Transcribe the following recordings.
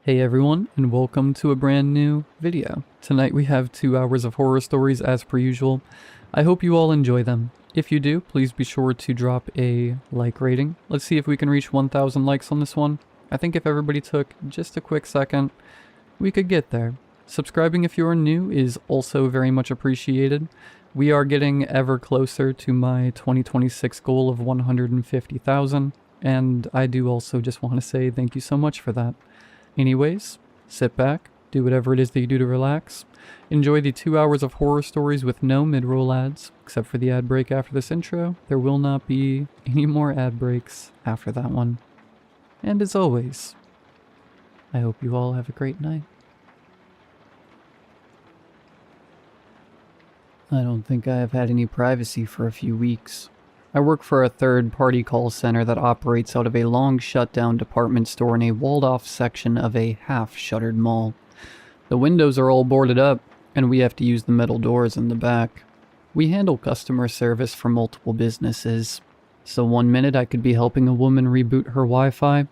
Hey everyone, and welcome to a brand new video. Tonight we have 2 hours of horror stories as per usual. I hope you all enjoy them. If you do, please be sure to drop a like rating. Let's see if we can reach 1,000 likes on this one. I think if everybody took just a quick second, we could get there. Subscribing if you are new is also very much appreciated. We are getting ever closer to my 2026 goal of 150,000, and I do also just want to say thank you so much for that. Anyways, sit back, do whatever it is that you do to relax, enjoy the 2 hours of horror stories with no mid-roll ads, except for the ad break after this intro. There will not be any more ad breaks after that one. And as always, I hope you all have a great night. I don't think I have had any privacy for a few weeks. I work for a third-party call center that operates out of a long-shut-down department store in a walled-off section of a half-shuttered mall. The windows are all boarded up, and we have to use the metal doors in the back. We handle customer service for multiple businesses, so one minute I could be helping a woman reboot her Wi-Fi,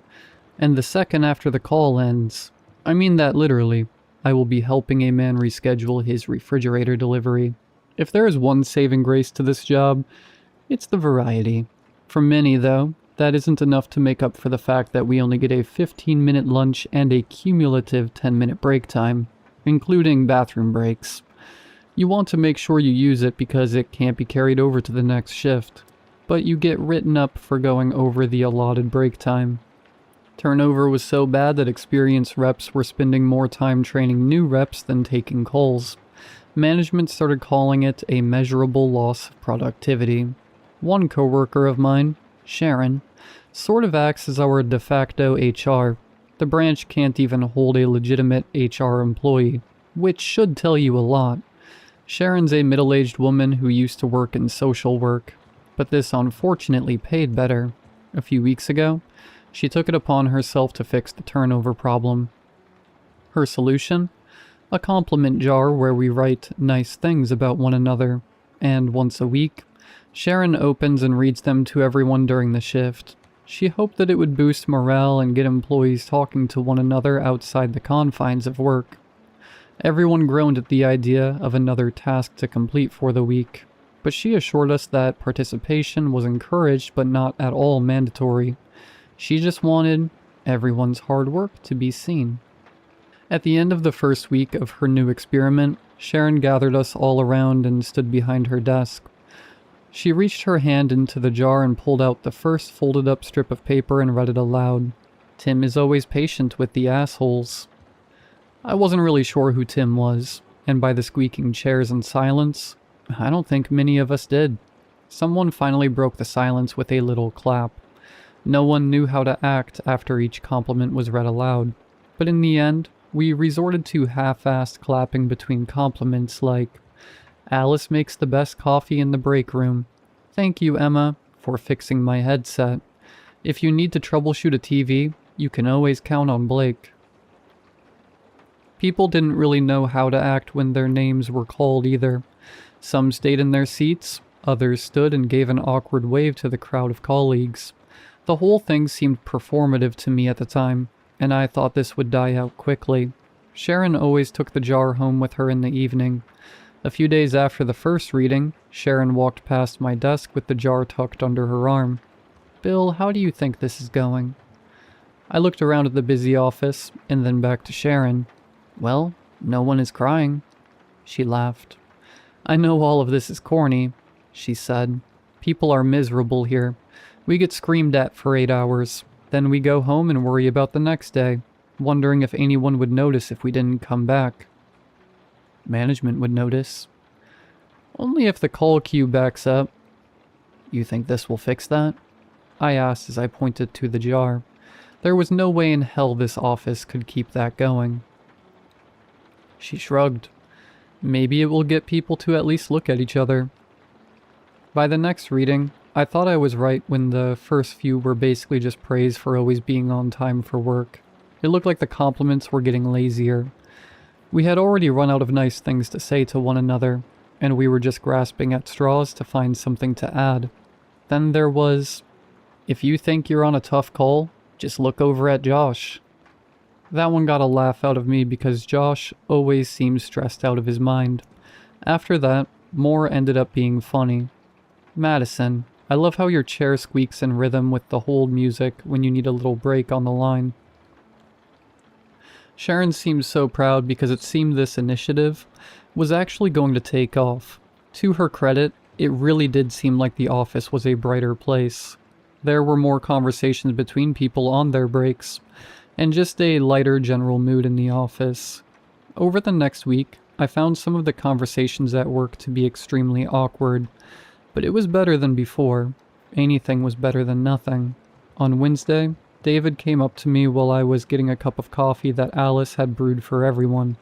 and the second after the call ends, I mean that literally, I will be helping a man reschedule his refrigerator delivery. If there is one saving grace to this job, it's the variety. For many, though, that isn't enough to make up for the fact that we only get a 15-minute lunch and a cumulative 10-minute break time, including bathroom breaks. You want to make sure you use it because it can't be carried over to the next shift, but you get written up for going over the allotted break time. Turnover was so bad that experienced reps were spending more time training new reps than taking calls. Management started calling it a measurable loss of productivity. One coworker of mine, Sharon, sort of acts as our de facto HR. The branch can't even hold a legitimate HR employee, which should tell you a lot. Sharon's a middle-aged woman who used to work in social work, but this unfortunately paid better. A few weeks ago, she took it upon herself to fix the turnover problem. Her solution? A compliment jar where we write nice things about one another, and once a week, Sharon opens and reads them to everyone during the shift. She hoped that it would boost morale and get employees talking to one another outside the confines of work. Everyone groaned at the idea of another task to complete for the week, but she assured us that participation was encouraged but not at all mandatory. She just wanted everyone's hard work to be seen. At the end of the first week of her new experiment, Sharon gathered us all around and stood behind her desk. She reached her hand into the jar and pulled out the first folded up strip of paper and read it aloud. Tim is always patient with the assholes. I wasn't really sure who Tim was, and by the squeaking chairs and silence, I don't think many of us did. Someone finally broke the silence with a little clap. No one knew how to act after each compliment was read aloud, but in the end, we resorted to half-assed clapping between compliments like, Alice makes the best coffee in the break room. Thank you, Emma, for fixing my headset. If you need to troubleshoot a TV, you can always count on Blake. People didn't really know how to act when their names were called either. Some stayed in their seats, others stood and gave an awkward wave to the crowd of colleagues. The whole thing seemed performative to me at the time, and I thought this would die out quickly. Sharon always took the jar home with her in the evening. A few days after the first reading, Sharon walked past my desk with the jar tucked under her arm. Bill, how do you think this is going? I looked around at the busy office, and then back to Sharon. Well, no one is crying. She laughed. I know all of this is corny, she said. People are miserable here. We get screamed at for 8 hours. Then we go home and worry about the next day, wondering if anyone would notice if we didn't come back. Management would notice. Only if the call queue backs up. You think this will fix that? I asked as I pointed to the jar. There was no way in hell this office could keep that going. She shrugged. Maybe it will get people to at least look at each other. By the next reading, I thought I was right when the first few were basically just praise for always being on time for work. It looked like the compliments were getting lazier. We had already run out of nice things to say to one another, and we were just grasping at straws to find something to add. Then there was, if you think you're on a tough call, just look over at Josh. That one got a laugh out of me because Josh always seems stressed out of his mind. After that, more ended up being funny. Madison, I love how your chair squeaks in rhythm with the hold music when you need a little break on the line. Sharon seemed so proud because it seemed this initiative was actually going to take off. To her credit, it really did seem like the office was a brighter place. There were more conversations between people on their breaks, and just a lighter general mood in the office. Over the next week, I found some of the conversations at work to be extremely awkward, but it was better than before. Anything was better than nothing. On Wednesday, David came up to me while I was getting a cup of coffee that Alice had brewed for everyone.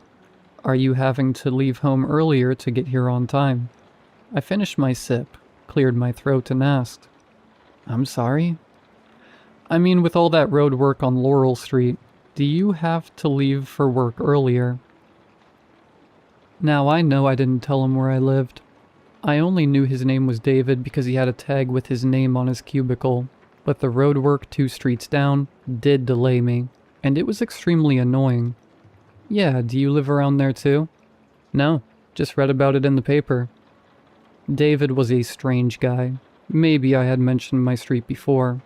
"Are you having to leave home earlier to get here on time?" I finished my sip, cleared my throat, and asked, "I'm sorry?" "I mean, with all that road work on Laurel Street, do you have to leave for work earlier?" Now I know I didn't tell him where I lived. I only knew his name was David because he had a tag with his name on his cubicle, but the roadwork 2 streets down did delay me, and it was extremely annoying. "Yeah, do you live around there too?" "No, just read about it in the paper." David was a strange guy. Maybe I had mentioned my street before.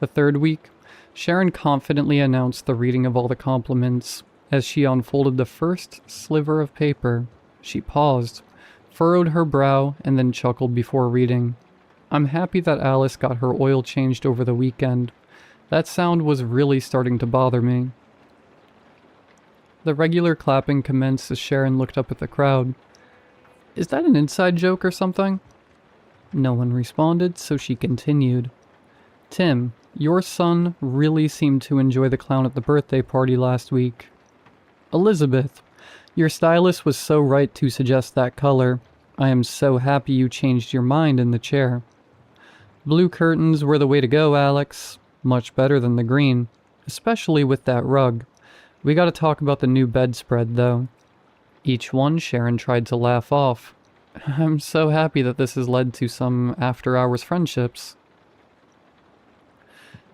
The third week, Sharon confidently announced the reading of all the compliments. As she unfolded the first sliver of paper, she paused, furrowed her brow, and then chuckled before reading. "I'm happy that Alice got her oil changed over the weekend. That sound was really starting to bother me." The regular clapping commenced as Sharon looked up at the crowd. "Is that an inside joke or something?" No one responded, so she continued. "Tim, your son really seemed to enjoy the clown at the birthday party last week." "Elizabeth, your stylist was so right to suggest that color. I am so happy you changed your mind in the chair." "Blue curtains were the way to go, Alex. Much better than the green, especially with that rug. We gotta talk about the new bedspread, though." Each one Sharon tried to laugh off. "I'm so happy that this has led to some after-hours friendships."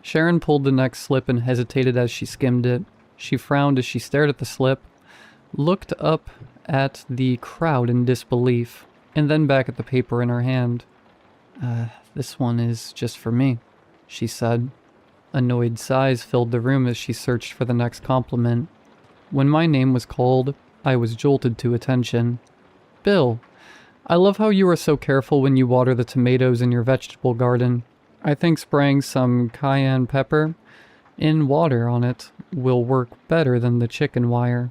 Sharon pulled the next slip and hesitated as she skimmed it. She frowned as she stared at the slip, looked up at the crowd in disbelief, and then back at the paper in her hand. This one is just for me," she said. Annoyed sighs filled the room as she searched for the next compliment. When my name was called, I was jolted to attention. "Bill, I love how you are so careful when you water the tomatoes in your vegetable garden. I think spraying some cayenne pepper in water on it will work better than the chicken wire."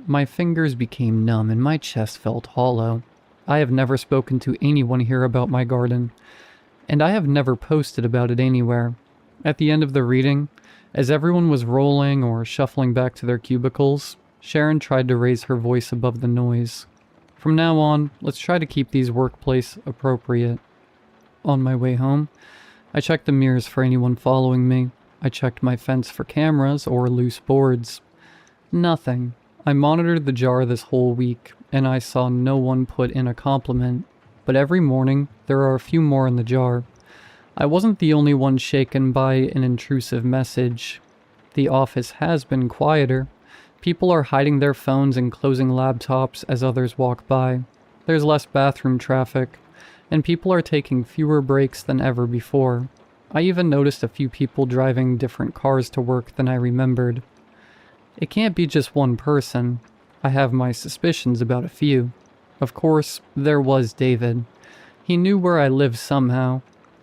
My fingers became numb and my chest felt hollow. I have never spoken to anyone here about my garden, and I have never posted about it anywhere. At the end of the reading, as everyone was rolling or shuffling back to their cubicles, Sharon tried to raise her voice above the noise. "From now on, let's try to keep these workplace appropriate." On my way home, I checked the mirrors for anyone following me. I checked my fence for cameras or loose boards. Nothing. I monitored the jar this whole week, and I saw no one put in a compliment. But every morning, there are a few more in the jar. I wasn't the only one shaken by an intrusive message. The office has been quieter. People are hiding their phones and closing laptops as others walk by. There's less bathroom traffic, and people are taking fewer breaks than ever before. I even noticed a few people driving different cars to work than I remembered. It can't be just one person. I have my suspicions about a few. Of course, there was David. He knew where I lived somehow.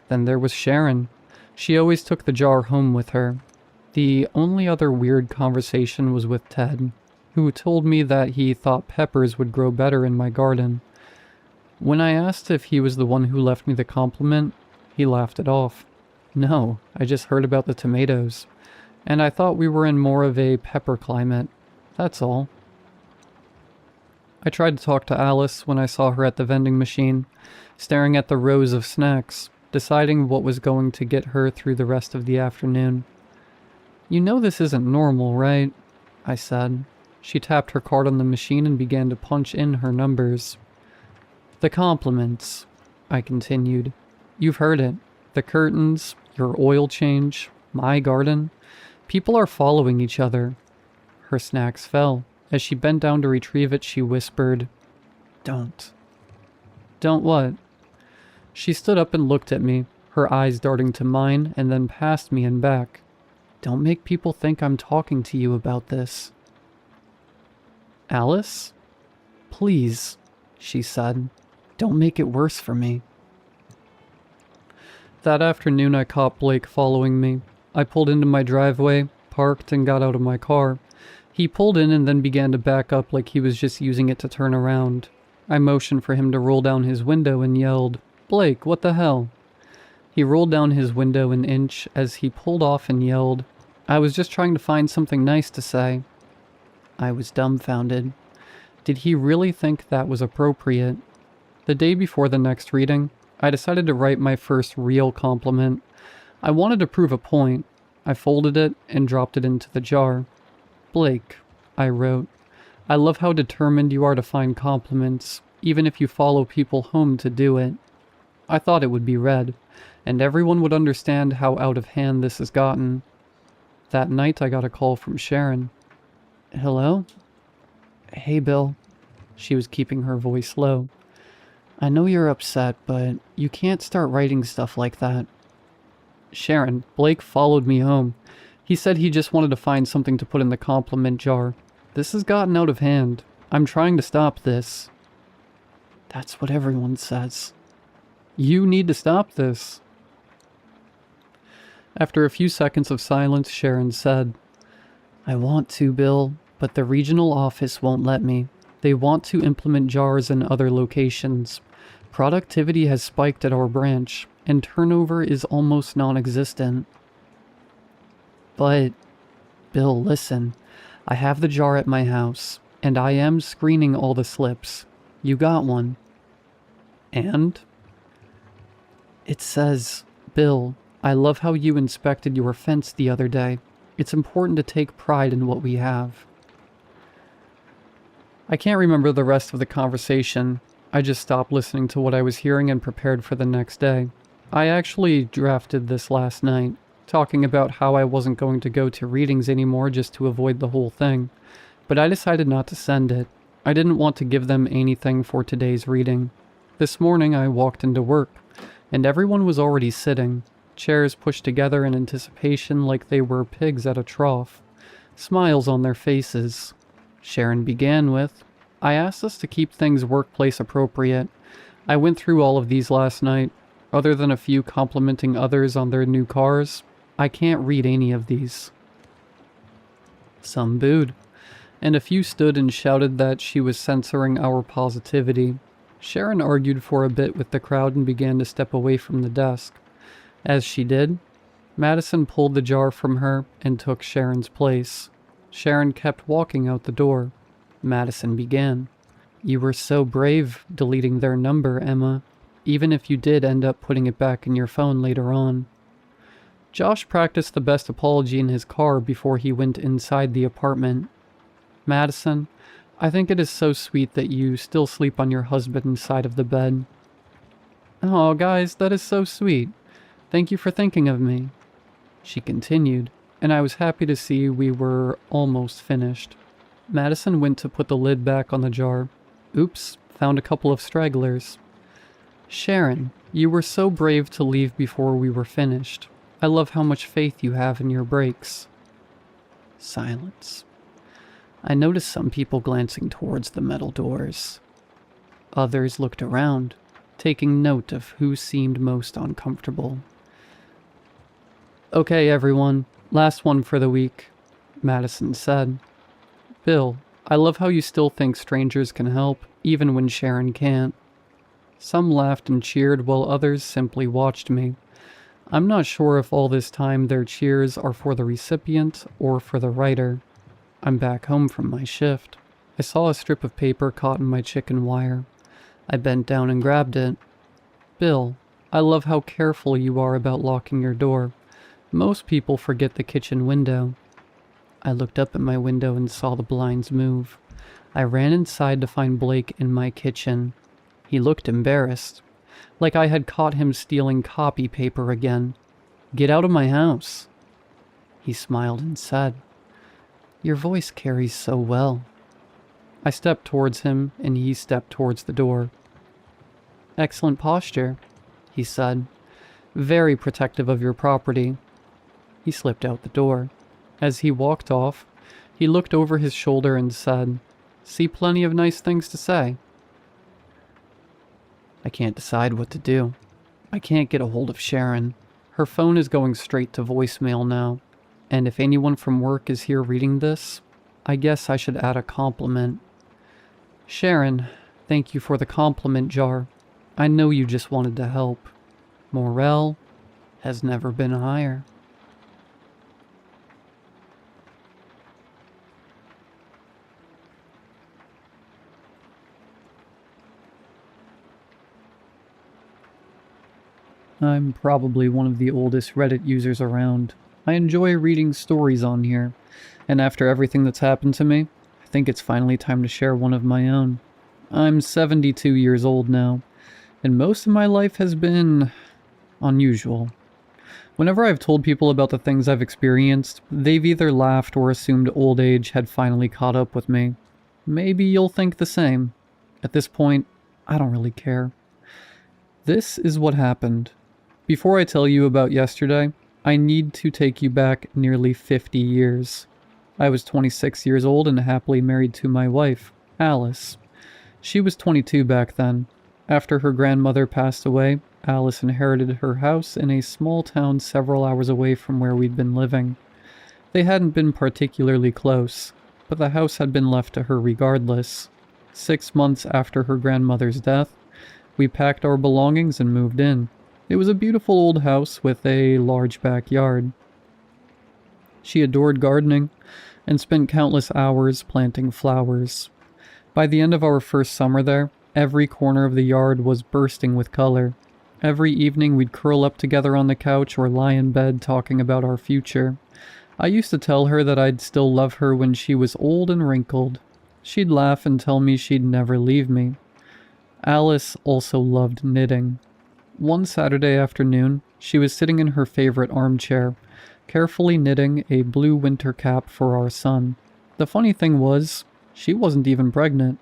Then there was Sharon. She always took the jar home with her. The only other weird conversation was with Ted, who told me that he thought peppers would grow better in my garden. When I asked if he was the one who left me the compliment, he laughed it off. "No, I just heard about the tomatoes, and I thought we were in more of a pepper climate. That's all." I tried to talk to Alice when I saw her at the vending machine, staring at the rows of snacks, deciding what was going to get her through the rest of the afternoon. "You know this isn't normal, right?" I said. She tapped her card on the machine and began to punch in her numbers. "The compliments," I continued. "You've heard it. The curtains, your oil change, my garden. People are following each other. Her snacks fell. As she bent down to retrieve it, she whispered, "Don't." "Don't what?" She stood up and looked at me, her eyes darting to mine and then past me and back. "Don't make people think I'm talking to you about this." "Alice? Please," she said. "Don't make it worse for me." That afternoon I caught Blake following me. I pulled into my driveway, parked, and got out of my car. He pulled in and then began to back up like he was just using it to turn around. I motioned for him to roll down his window and yelled, "Blake, what the hell?" He rolled down his window an inch as he pulled off and yelled, "I was just trying to find something nice to say." I was dumbfounded. Did he really think that was appropriate? The day before the next reading, I decided to write my first real compliment. I wanted to prove a point. I folded it and dropped it into the jar. "Blake," I wrote, "I love how determined you are to find compliments, even if you follow people home to do it." I thought it would be read, and everyone would understand how out of hand this has gotten. That night I got a call from Sharon. "Hello? Hey, Bill." She was keeping her voice low. "I know you're upset, but you can't start writing stuff like that." "Sharon, Blake followed me home. He said he just wanted to find something to put in the compliment jar. This has gotten out of hand. I'm trying to stop this." "That's what everyone says." "You need to stop this." After a few seconds of silence, Sharon said, "I want to, Bill, but the regional office won't let me. They want to implement jars in other locations. Productivity has spiked at our branch, and turnover is almost non-existent." "But, Bill, listen. I have the jar at my house, and I am screening all the slips. You got one." "And?" "It says, 'Bill, I love how you inspected your fence the other day. It's important to take pride in what we have.'" I can't remember the rest of the conversation. I just stopped listening to what I was hearing and prepared for the next day. I actually drafted this last night, talking about how I wasn't going to go to readings anymore just to avoid the whole thing. But I decided not to send it. I didn't want to give them anything for today's reading. This morning I walked into work, and everyone was already sitting, chairs pushed together in anticipation like they were pigs at a trough, smiles on their faces. Sharon began with, "I asked us to keep things workplace appropriate. I went through all of these last night. Other than a few complimenting others on their new cars, I can't read any of these." Some booed, and a few stood and shouted that she was censoring our positivity. Sharon argued for a bit with the crowd and began to step away from the desk. As she did, Madison pulled the jar from her and took Sharon's place. Sharon kept walking out the door. Madison began, "You were so brave deleting their number, Emma, even if you did end up putting it back in your phone later on." Josh practiced the best apology in his car before he went inside the apartment. "Madison, I think it is so sweet that you still sleep on your husband's side of the bed." "Oh, guys, that is so sweet. Thank you for thinking of me," she continued, and I was happy to see we were almost finished. Madison went to put the lid back on the jar. Oops, found a couple of stragglers. "Sharon, you were so brave to leave before we were finished. I love how much faith you have in your breaks." Silence. I noticed some people glancing towards the metal doors. Others looked around, taking note of who seemed most uncomfortable. "Okay, everyone, last one for the week," Madison said. "Bill, I love how you still think strangers can help, even when Sharon can't." Some laughed and cheered while others simply watched me. I'm not sure if all this time their cheers are for the recipient or for the writer. I'm back home from my shift. I saw a strip of paper caught in my chicken wire. I bent down and grabbed it. "Bill, I love how careful you are about locking your door. Most people forget the kitchen window." I looked up at my window and saw the blinds move. I ran inside to find Blake in my kitchen. He looked embarrassed, like I had caught him stealing copy paper again. "Get out of my house." He smiled and said, Your voice carries so well. I stepped towards him, and he stepped towards the door. Excellent posture, he said. Very protective of your property. He slipped out the door. As he walked off, he looked over his shoulder and said, See plenty of nice things to say. I can't decide what to do. I can't get a hold of Sharon. Her phone is going straight to voicemail now. And if anyone from work is here reading this, I guess I should add a compliment. Sharon, thank you for the compliment jar. I know you just wanted to help. Morale has never been higher. I'm probably one of the oldest Reddit users around. I enjoy reading stories on here, and after everything that's happened to me, I think it's finally time to share one of my own. I'm 72 years old now, and most of my life has been unusual. Whenever I've told people about the things I've experienced, they've either laughed or assumed old age had finally caught up with me. Maybe you'll think the same. At this point, I don't really care. This is what happened. Before I tell you about yesterday, I need to take you back nearly 50 years. I was 26 years old and happily married to my wife, Alice. She was 22 back then. After her grandmother passed away, Alice inherited her house in a small town several hours away from where we'd been living. They hadn't been particularly close, but the house had been left to her regardless. 6 months after her grandmother's death, we packed our belongings and moved in. It was a beautiful old house with a large backyard. She adored gardening and spent countless hours planting flowers. By the end of our first summer there, every corner of the yard was bursting with color. Every evening we'd curl up together on the couch or lie in bed talking about our future. I used to tell her that I'd still love her when she was old and wrinkled. She'd laugh and tell me she'd never leave me. Alice also loved knitting. One Saturday afternoon, she was sitting in her favorite armchair, carefully knitting a blue winter cap for our son. The funny thing was, she wasn't even pregnant,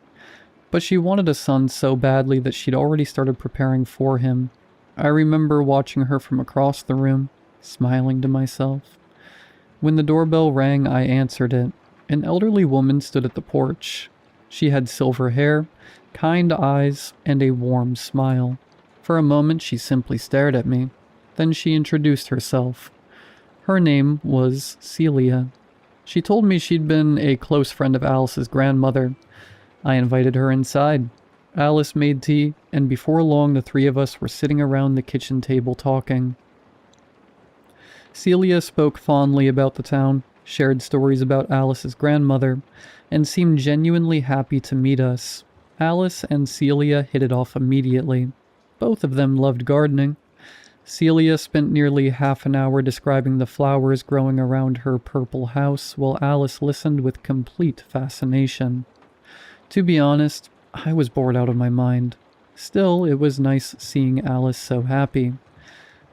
but she wanted a son so badly that she'd already started preparing for him. I remember watching her from across the room, smiling to myself. When the doorbell rang, I answered it. An elderly woman stood at the porch. She had silver hair, kind eyes, and a warm smile. For a moment, she simply stared at me. Then she introduced herself. Her name was Celia. She told me she'd been a close friend of Alice's grandmother. I invited her inside. Alice made tea, and before long the three of us were sitting around the kitchen table talking. Celia spoke fondly about the town, shared stories about Alice's grandmother, and seemed genuinely happy to meet us. Alice and Celia hit it off immediately. Both of them loved gardening. Celia spent nearly half an hour describing the flowers growing around her purple house, while Alice listened with complete fascination. To be honest, I was bored out of my mind. Still, it was nice seeing Alice so happy.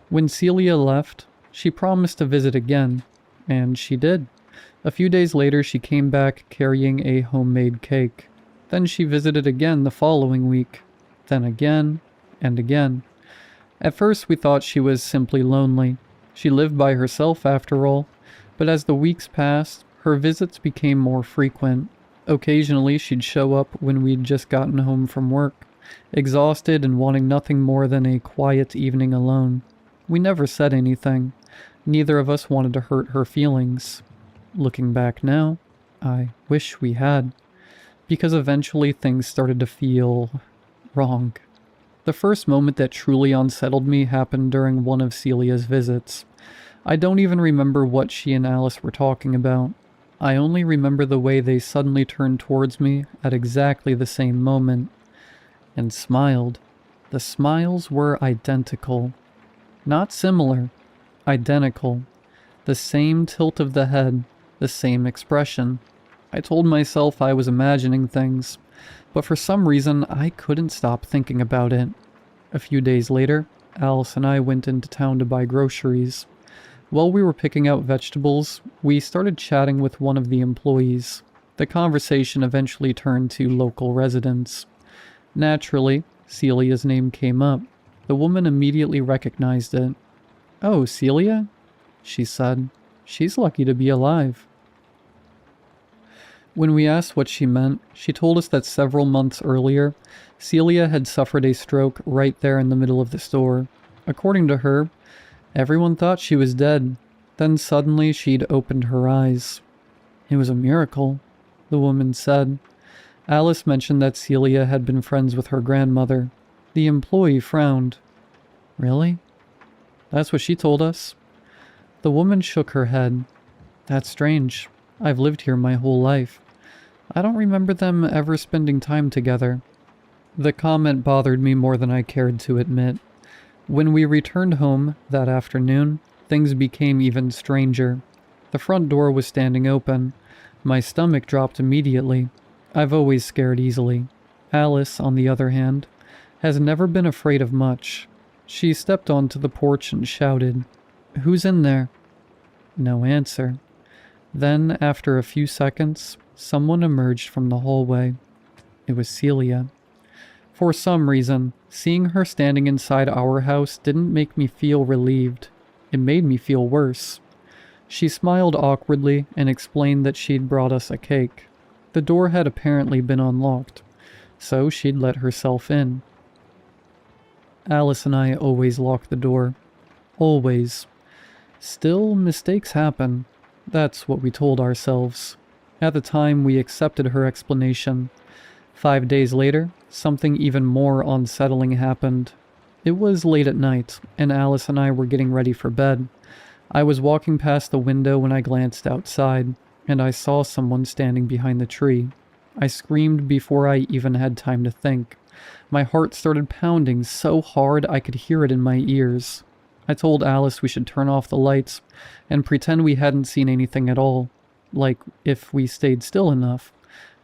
When Celia left, she promised to visit again, and she did. A few days later, she came back carrying a homemade cake. Then she visited again the following week. Then again, and again. At first we thought she was simply lonely. She lived by herself after all, but as the weeks passed, her visits became more frequent. Occasionally she'd show up when we'd just gotten home from work, exhausted and wanting nothing more than a quiet evening alone. We never said anything. Neither of us wanted to hurt her feelings. Looking back now, I wish we had, because eventually things started to feel wrong. The first moment that truly unsettled me happened during one of Celia's visits. I don't even remember what she and Alice were talking about. I only remember the way they suddenly turned towards me at exactly the same moment, and smiled. The smiles were identical. Not similar, identical. The same tilt of the head, the same expression. I told myself I was imagining things, but for some reason I couldn't stop thinking about it. A few days later, Alice and I went into town to buy groceries. While we were picking out vegetables, we started chatting with one of the employees. The conversation eventually turned to local residents. Naturally, Celia's name came up. The woman immediately recognized it. "Oh, Celia?" she said. "She's lucky to be alive." When we asked what she meant, she told us that several months earlier, Celia had suffered a stroke right there in the middle of the store. According to her, everyone thought she was dead. Then suddenly she'd opened her eyes. "It was a miracle," the woman said. Alice mentioned that Celia had been friends with her grandmother. The employee frowned. "Really? That's what she told us." The woman shook her head. "That's strange. I've lived here my whole life. I don't remember them ever spending time together." The comment bothered me more than I cared to admit. When we returned home that afternoon, things became even stranger. The front door was standing open. My stomach dropped immediately. I've always scared easily. Alice, on the other hand, has never been afraid of much. She stepped onto the porch and shouted, "Who's in there?" No answer. Then, after a few seconds, someone emerged from the hallway. It was Celia. For some reason, seeing her standing inside our house didn't make me feel relieved. It made me feel worse. She smiled awkwardly and explained that she'd brought us a cake. The door had apparently been unlocked, so she'd let herself in. Alice and I always lock the door. Always. Still, mistakes happen. That's what we told ourselves. At the time, we accepted her explanation. 5 days later, something even more unsettling happened. It was late at night, and Alice and I were getting ready for bed. I was walking past the window when I glanced outside, and I saw someone standing behind the tree. I screamed before I even had time to think. My heart started pounding so hard I could hear it in my ears. I told Alice we should turn off the lights and pretend we hadn't seen anything at all. Like, if we stayed still enough,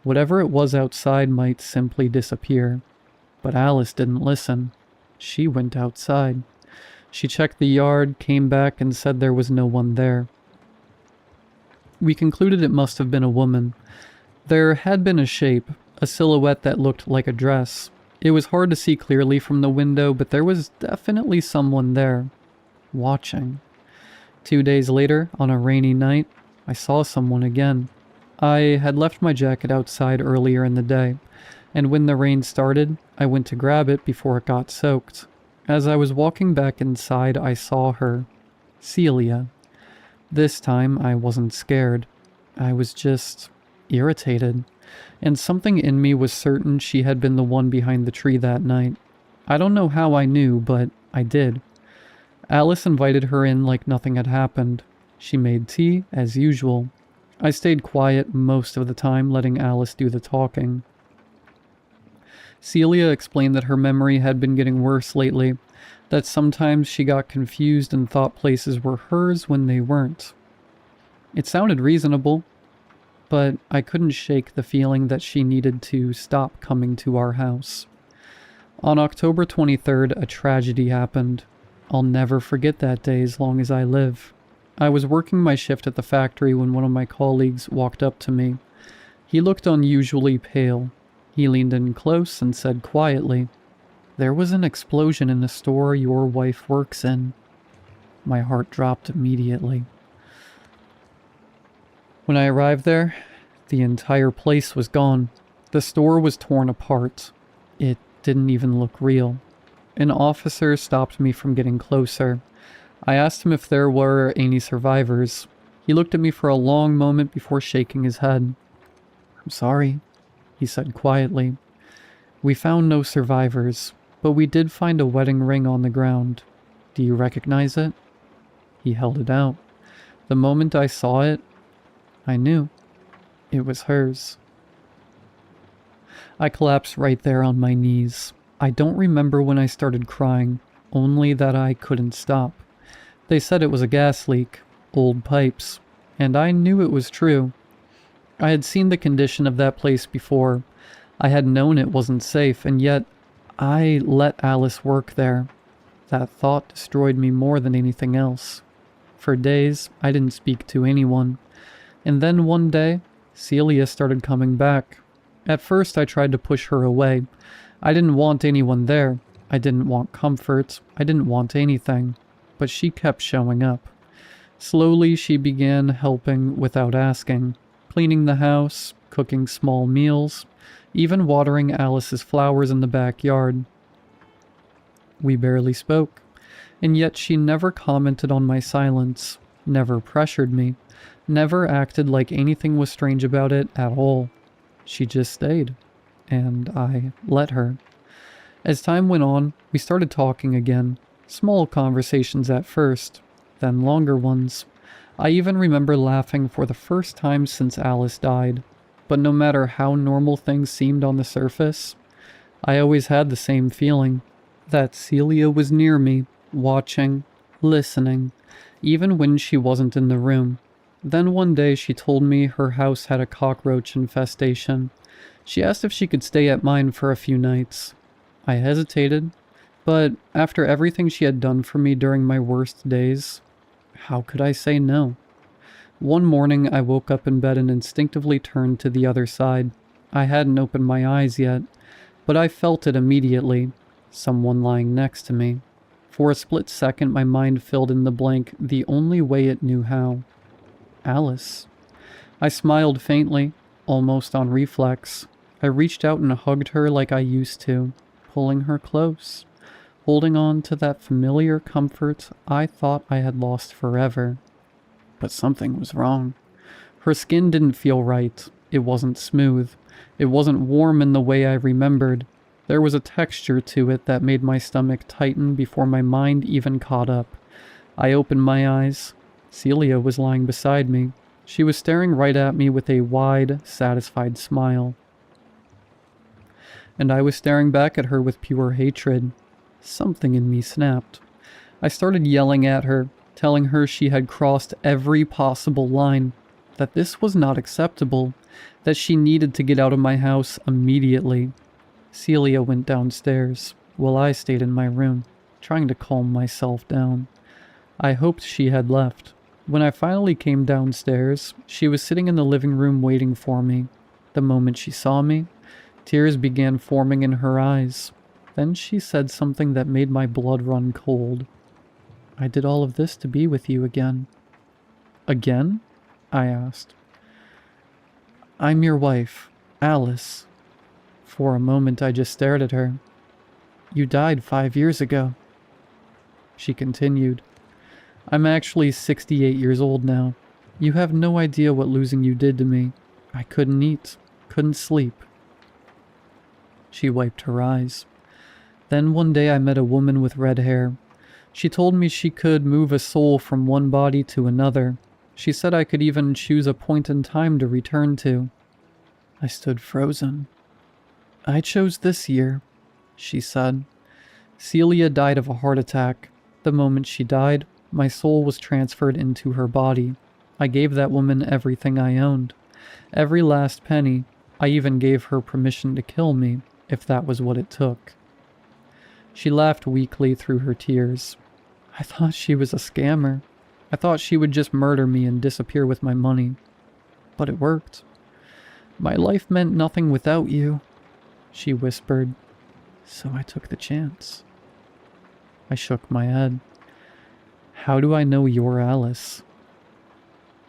whatever it was outside might simply disappear. But Alice didn't listen. She went outside. She checked the yard, came back, and said there was no one there. We concluded it must have been a woman. There had been a shape, a silhouette that looked like a dress. It was hard to see clearly from the window, but there was definitely someone there, watching. 2 days later, on a rainy night, I saw someone again. I had left my jacket outside earlier in the day, and when the rain started, I went to grab it before it got soaked. As I was walking back inside, I saw her, Celia. This time, I wasn't scared. I was just irritated, and something in me was certain she had been the one behind the tree that night. I don't know how I knew, but I did. Alice invited her in like nothing had happened. She made tea, as usual. I stayed quiet most of the time, letting Alice do the talking. Celia explained that her memory had been getting worse lately, that sometimes she got confused and thought places were hers when they weren't. It sounded reasonable, but I couldn't shake the feeling that she needed to stop coming to our house. On October 23rd, a tragedy happened. I'll never forget that day as long as I live. I was working my shift at the factory when one of my colleagues walked up to me. He looked unusually pale. He leaned in close and said quietly, "There was an explosion in the store your wife works in." My heart dropped immediately. When I arrived there, the entire place was gone. The store was torn apart. It didn't even look real. An officer stopped me from getting closer. I asked him if there were any survivors. He looked at me for a long moment before shaking his head. "I'm sorry," he said quietly. "We found no survivors, but we did find a wedding ring on the ground. Do you recognize it?" He held it out. The moment I saw it, I knew. It was hers. I collapsed right there on my knees. I don't remember when I started crying, only that I couldn't stop. They said it was a gas leak, old pipes, and I knew it was true. I had seen the condition of that place before. I had known it wasn't safe, and yet I let Alice work there. That thought destroyed me more than anything else. For days, I didn't speak to anyone. And then one day, Celia started coming back. At first, I tried to push her away. I didn't want anyone there. I didn't want comfort. I didn't want anything. But she kept showing up. Slowly, she began helping without asking, cleaning the house, cooking small meals, even watering Alice's flowers in the backyard. We barely spoke, and yet she never commented on my silence, never pressured me, never acted like anything was strange about it at all. She just stayed, and I let her. As time went on, we started talking again, small conversations at first, then longer ones. I even remember laughing for the first time since Alice died, but no matter how normal things seemed on the surface, I always had the same feeling, that Celia was near me, watching, listening, even when she wasn't in the room. Then one day she told me her house had a cockroach infestation. She asked if she could stay at mine for a few nights. I hesitated, but after everything she had done for me during my worst days, how could I say no? One morning I woke up in bed and instinctively turned to the other side. I hadn't opened my eyes yet, but I felt it immediately. Someone lying next to me. For a split second my mind filled in the blank the only way it knew how. Alice. I smiled faintly, almost on reflex. I reached out and hugged her like I used to, pulling her close, holding on to that familiar comfort I thought I had lost forever. But something was wrong. Her skin didn't feel right. It wasn't smooth. It wasn't warm in the way I remembered. There was a texture to it that made my stomach tighten before my mind even caught up. I opened my eyes. Celia was lying beside me. She was staring right at me with a wide, satisfied smile. And I was staring back at her with pure hatred. Something in me snapped. I started yelling at her, telling her she had crossed every possible line, that this was not acceptable, that she needed to get out of my house immediately. Celia went downstairs, while I stayed in my room, trying to calm myself down. I hoped she had left. When I finally came downstairs, she was sitting in the living room waiting for me. The moment she saw me, tears began forming in her eyes. Then she said something that made my blood run cold. "I did all of this to be with you again." "Again?" I asked. "I'm your wife, Alice." For a moment I just stared at her. "You died 5 years ago." She continued. "I'm actually 68 years old now. You have no idea what losing you did to me. I couldn't eat, couldn't sleep." She wiped her eyes. "Then one day I met a woman with red hair. She told me she could move a soul from one body to another. She said I could even choose a point in time to return to." I stood frozen. "I chose this year," she said. "Celia died of a heart attack. The moment she died, my soul was transferred into her body. I gave that woman everything I owned. Every last penny. I even gave her permission to kill me, if that was what it took." She laughed weakly through her tears. "I thought she was a scammer. I thought she would just murder me and disappear with my money. But it worked. My life meant nothing without you," she whispered. "So I took the chance." I shook my head. "How do I know you're Alice?"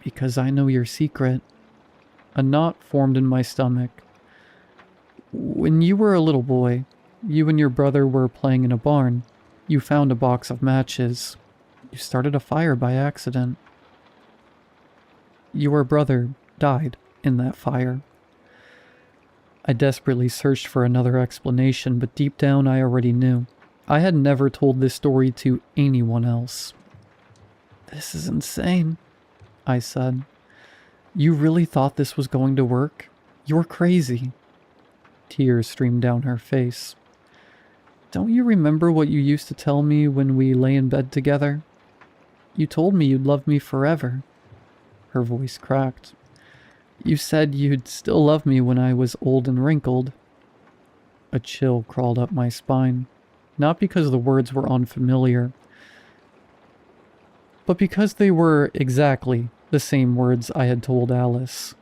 "Because I know your secret." A knot formed in my stomach. "When you were a little boy, you and your brother were playing in a barn. You found a box of matches. You started a fire by accident. Your brother died in that fire." I desperately searched for another explanation, but deep down I already knew. I had never told this story to anyone else. "This is insane," I said. "You really thought this was going to work? You're crazy." Tears streamed down her face. "Don't you remember what you used to tell me when we lay in bed together? You told me you'd love me forever." Her voice cracked. "You said you'd still love me when I was old and wrinkled." A chill crawled up my spine, not because the words were unfamiliar, but because they were exactly the same words I had told Alice.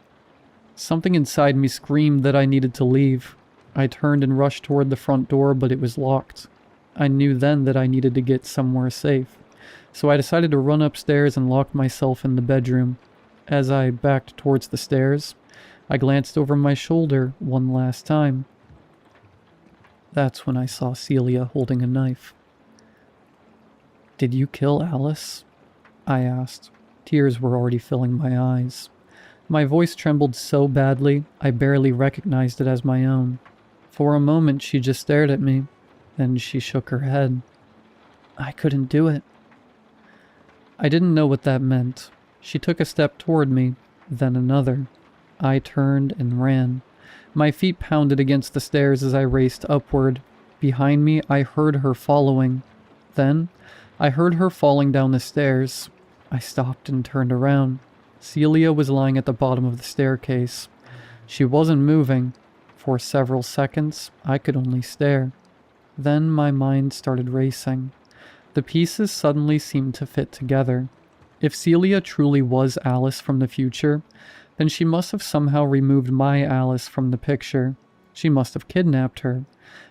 Something inside me screamed that I needed to leave. I turned and rushed toward the front door, but it was locked. I knew then that I needed to get somewhere safe, so I decided to run upstairs and lock myself in the bedroom. As I backed towards the stairs, I glanced over my shoulder one last time. That's when I saw Celia holding a knife. "Did you kill Alice?" I asked. Tears were already filling my eyes. My voice trembled so badly, I barely recognized it as my own. For a moment, she just stared at me. Then she shook her head. "I couldn't do it." I didn't know what that meant. She took a step toward me, then another. I turned and ran. My feet pounded against the stairs as I raced upward. Behind me, I heard her following. Then, I heard her falling down the stairs. I stopped and turned around. Celia was lying at the bottom of the staircase. She wasn't moving. For several seconds, I could only stare. Then my mind started racing. The pieces suddenly seemed to fit together. If Celia truly was Alice from the future, then she must have somehow removed my Alice from the picture. She must have kidnapped her.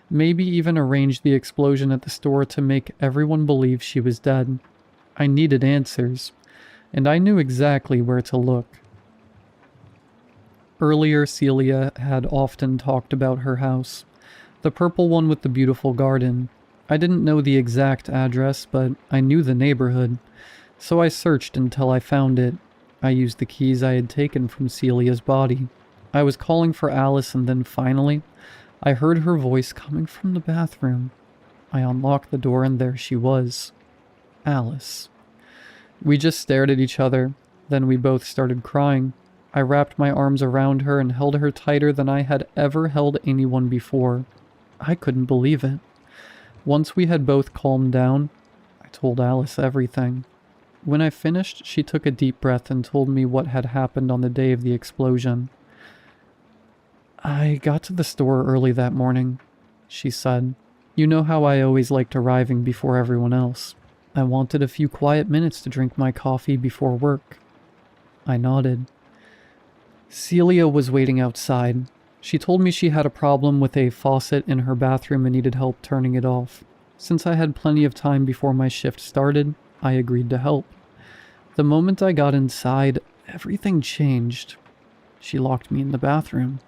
Maybe even arranged the explosion at the store to make everyone believe she was dead. I needed answers, and I knew exactly where to look. Earlier, Celia had often talked about her house, the purple one with the beautiful garden. I didn't know the exact address, but I knew the neighborhood, so I searched until I found it. I used the keys I had taken from Celia's body. I was calling for Alice, and then finally, I heard her voice coming from the bathroom. I unlocked the door, and there she was. Alice. We just stared at each other, then we both started crying. I wrapped my arms around her and held her tighter than I had ever held anyone before. I couldn't believe it. Once we had both calmed down, I told Alice everything. When I finished, she took a deep breath and told me what had happened on the day of the explosion. "I got to the store early that morning," she said. "You know how I always liked arriving before everyone else. I wanted a few quiet minutes to drink my coffee before work." I nodded. Celia was waiting outside. She told me she had a problem with a faucet in her bathroom and needed help turning it off. Since I had plenty of time before my shift started, I agreed to help. The moment I got inside, everything changed. She locked me in the bathroom.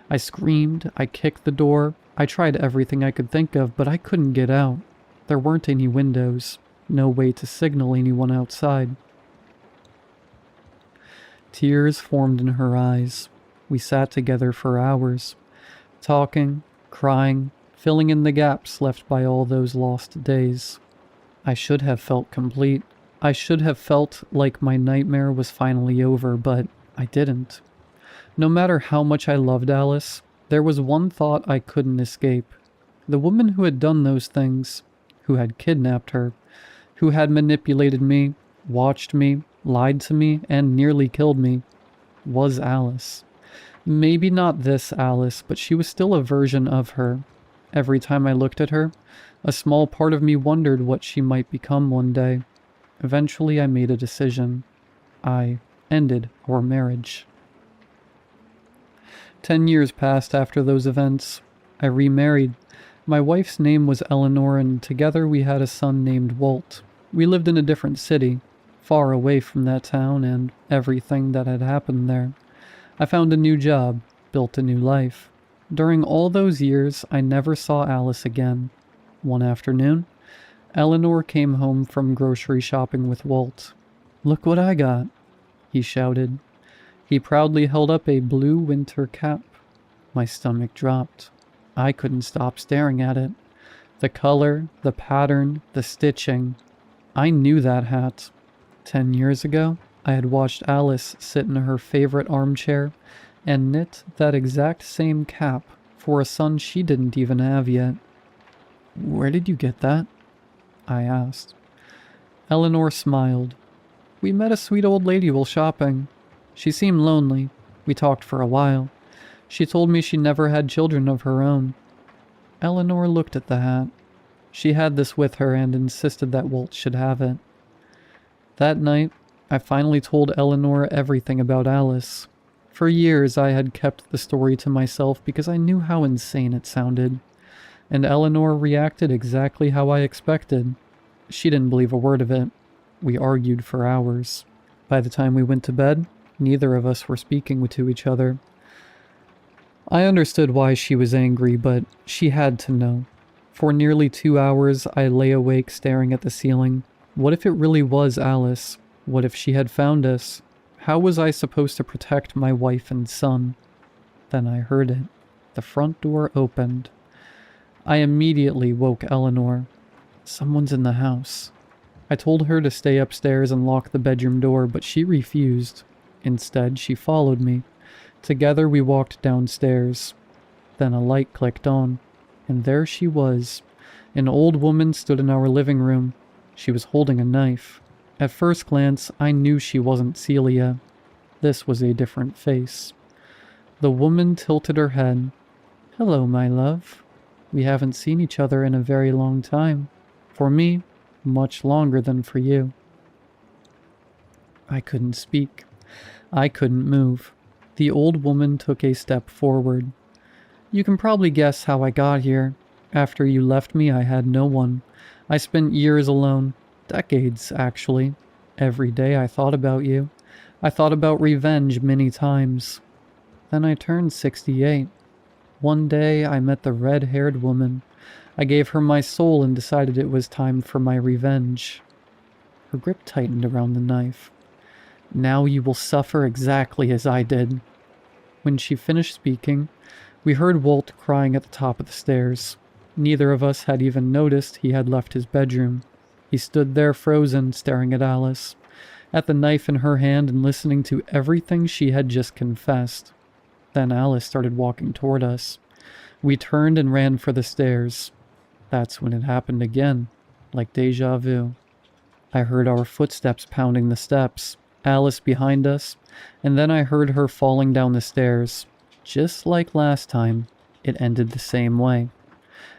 I screamed, I kicked the door, I tried everything I could think of, but I couldn't get out. There weren't any windows, no way to signal anyone outside. Tears formed in her eyes. We sat together for hours, talking, crying, filling in the gaps left by all those lost days. I should have felt complete. I should have felt like my nightmare was finally over, but I didn't. No matter how much I loved Alice, there was one thought I couldn't escape. The woman who had done those things, who had kidnapped her, who had manipulated me, watched me, lied to me, and nearly killed me, was Alice. Maybe not this Alice, but she was still a version of her. Every time I looked at her, a small part of me wondered what she might become one day. Eventually, I made a decision. I ended our marriage. 10 years passed after those events. I remarried. My wife's name was Eleanor, and together we had a son named Walt. We lived in a different city, far away from that town and everything that had happened there. I found a new job, built a new life. During all those years, I never saw Alice again. One afternoon, Eleanor came home from grocery shopping with Walt. "Look what I got," he shouted. He proudly held up a blue winter cap. My stomach dropped. I couldn't stop staring at it. The color, the pattern, the stitching. I knew that hat. 10 years ago, I had watched Alice sit in her favorite armchair and knit that exact same cap for a son she didn't even have yet. "Where did you get that?" I asked. Eleanor smiled. "We met a sweet old lady while shopping. She seemed lonely. We talked for a while. She told me she never had children of her own." Eleanor looked at the hat. She had this with her and insisted that Walt should have it. That night, I finally told Eleanor everything about Alice. For years, I had kept the story to myself because I knew how insane it sounded, and Eleanor reacted exactly how I expected. She didn't believe a word of it. We argued for hours. By the time we went to bed, neither of us were speaking to each other. I understood why she was angry, but she had to know. For nearly 2 hours, I lay awake staring at the ceiling. What if it really was Alice? What if she had found us? How was I supposed to protect my wife and son? Then I heard it. The front door opened. I immediately woke Eleanor. Someone's in the house. I told her to stay upstairs and lock the bedroom door, but she refused. Instead, she followed me. Together we walked downstairs. Then a light clicked on, and there she was. An old woman stood in our living room. She was holding a knife. At first glance, I knew she wasn't Celia. This was a different face. The woman tilted her head. "Hello, my love. We haven't seen each other in a very long time. For me, much longer than for you." I couldn't speak. I couldn't move. The old woman took a step forward. "You can probably guess how I got here. After you left me, I had no one. I spent years alone. Decades, actually. Every day I thought about you. I thought about revenge many times. Then I turned 68. One day I met the red-haired woman. I gave her my soul and decided it was time for my revenge." Her grip tightened around the knife. "Now you will suffer exactly as I did." When she finished speaking, we heard Walt crying at the top of the stairs. Neither of us had even noticed he had left his bedroom. He stood there frozen, staring at Alice, at the knife in her hand and listening to everything she had just confessed. Then Alice started walking toward us. We turned and ran for the stairs. That's when it happened again, like deja vu. I heard our footsteps pounding the steps, Alice behind us, and then I heard her falling down the stairs. Just like last time, it ended the same way.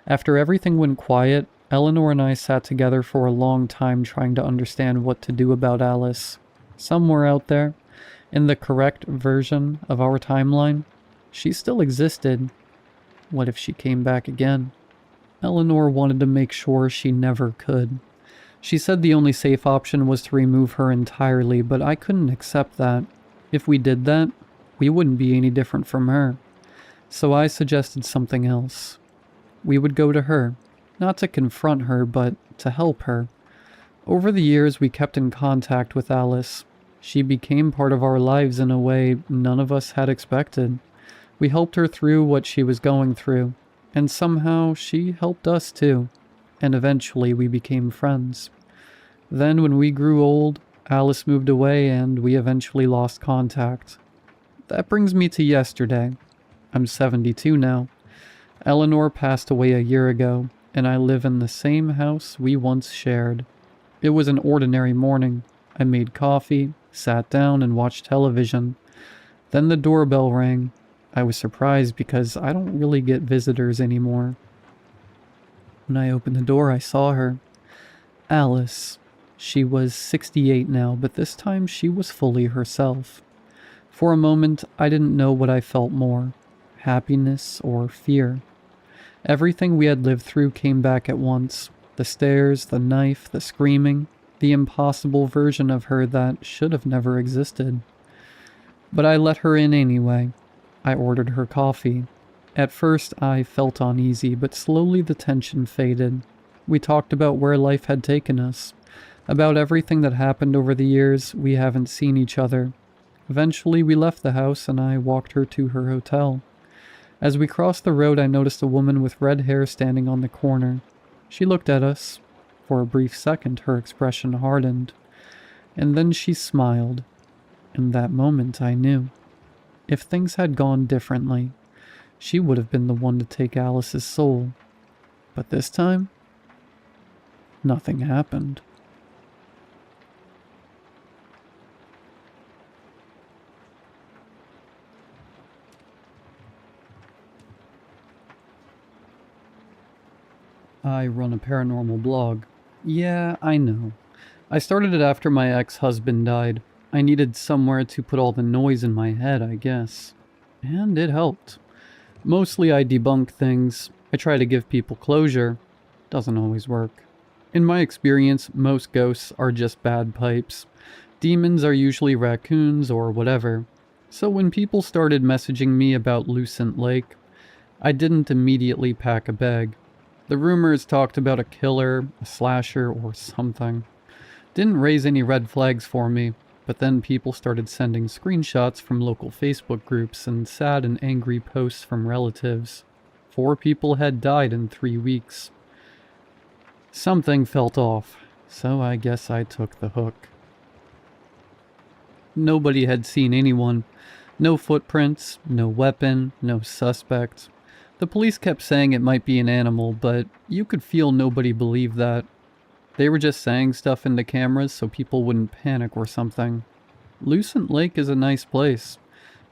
After everything went quiet, Eleanor and I sat together for a long time trying to understand what to do about Alice. Somewhere out there, in the correct version of our timeline, she still existed. What if she came back again? Eleanor wanted to make sure she never could. She said the only safe option was to remove her entirely, but I couldn't accept that. If we did that, we wouldn't be any different from her. So I suggested something else. We would go to her, not to confront her, but to help her. Over the years, we kept in contact with Alice. She became part of our lives in a way none of us had expected. We helped her through what she was going through, and somehow she helped us too. And eventually we became friends. Then when we grew old, Alice moved away and we eventually lost contact. That brings me to yesterday. I'm 72 now. Eleanor passed away a year ago, and I live in the same house we once shared. It was an ordinary morning. I made coffee, sat down, and watched television. Then the doorbell rang. I was surprised because I don't really get visitors anymore. When I opened the door, I saw her. Alice. She was 68 now, but this time she was fully herself. For a moment, I didn't know what I felt more, happiness or fear. Everything we had lived through came back at once. The stairs, the knife, the screaming, the impossible version of her that should have never existed. But I let her in anyway. I ordered her coffee. At first I felt uneasy, but slowly the tension faded. We talked about where life had taken us, about everything that happened over the years we haven't seen each other. Eventually we left the house and I walked her to her hotel. As we crossed the road, I noticed a woman with red hair standing on the corner. She looked at us. For a brief second, her expression hardened. And then she smiled. In that moment, I knew. If things had gone differently, she would have been the one to take Alice's soul. But this time, nothing happened. I run a paranormal blog. Yeah, I know. I started it after my ex-husband died. I needed somewhere to put all the noise in my head, I guess. And it helped. Mostly I debunk things. I try to give people closure. Doesn't always work. In my experience, most ghosts are just bad pipes. Demons are usually raccoons or whatever. So when people started messaging me about Lucent Lake, I didn't immediately pack a bag. The rumors talked about a killer, a slasher, or something. Didn't raise any red flags for me, but then people started sending screenshots from local Facebook groups and sad and angry posts from relatives. 4 people had died in 3 weeks. Something felt off, so I guess I took the hook. Nobody had seen anyone. No footprints, no weapon, no suspect. The police kept saying it might be an animal, but you could feel nobody believed that. They were just saying stuff into cameras so people wouldn't panic or something. Lucent Lake is a nice place.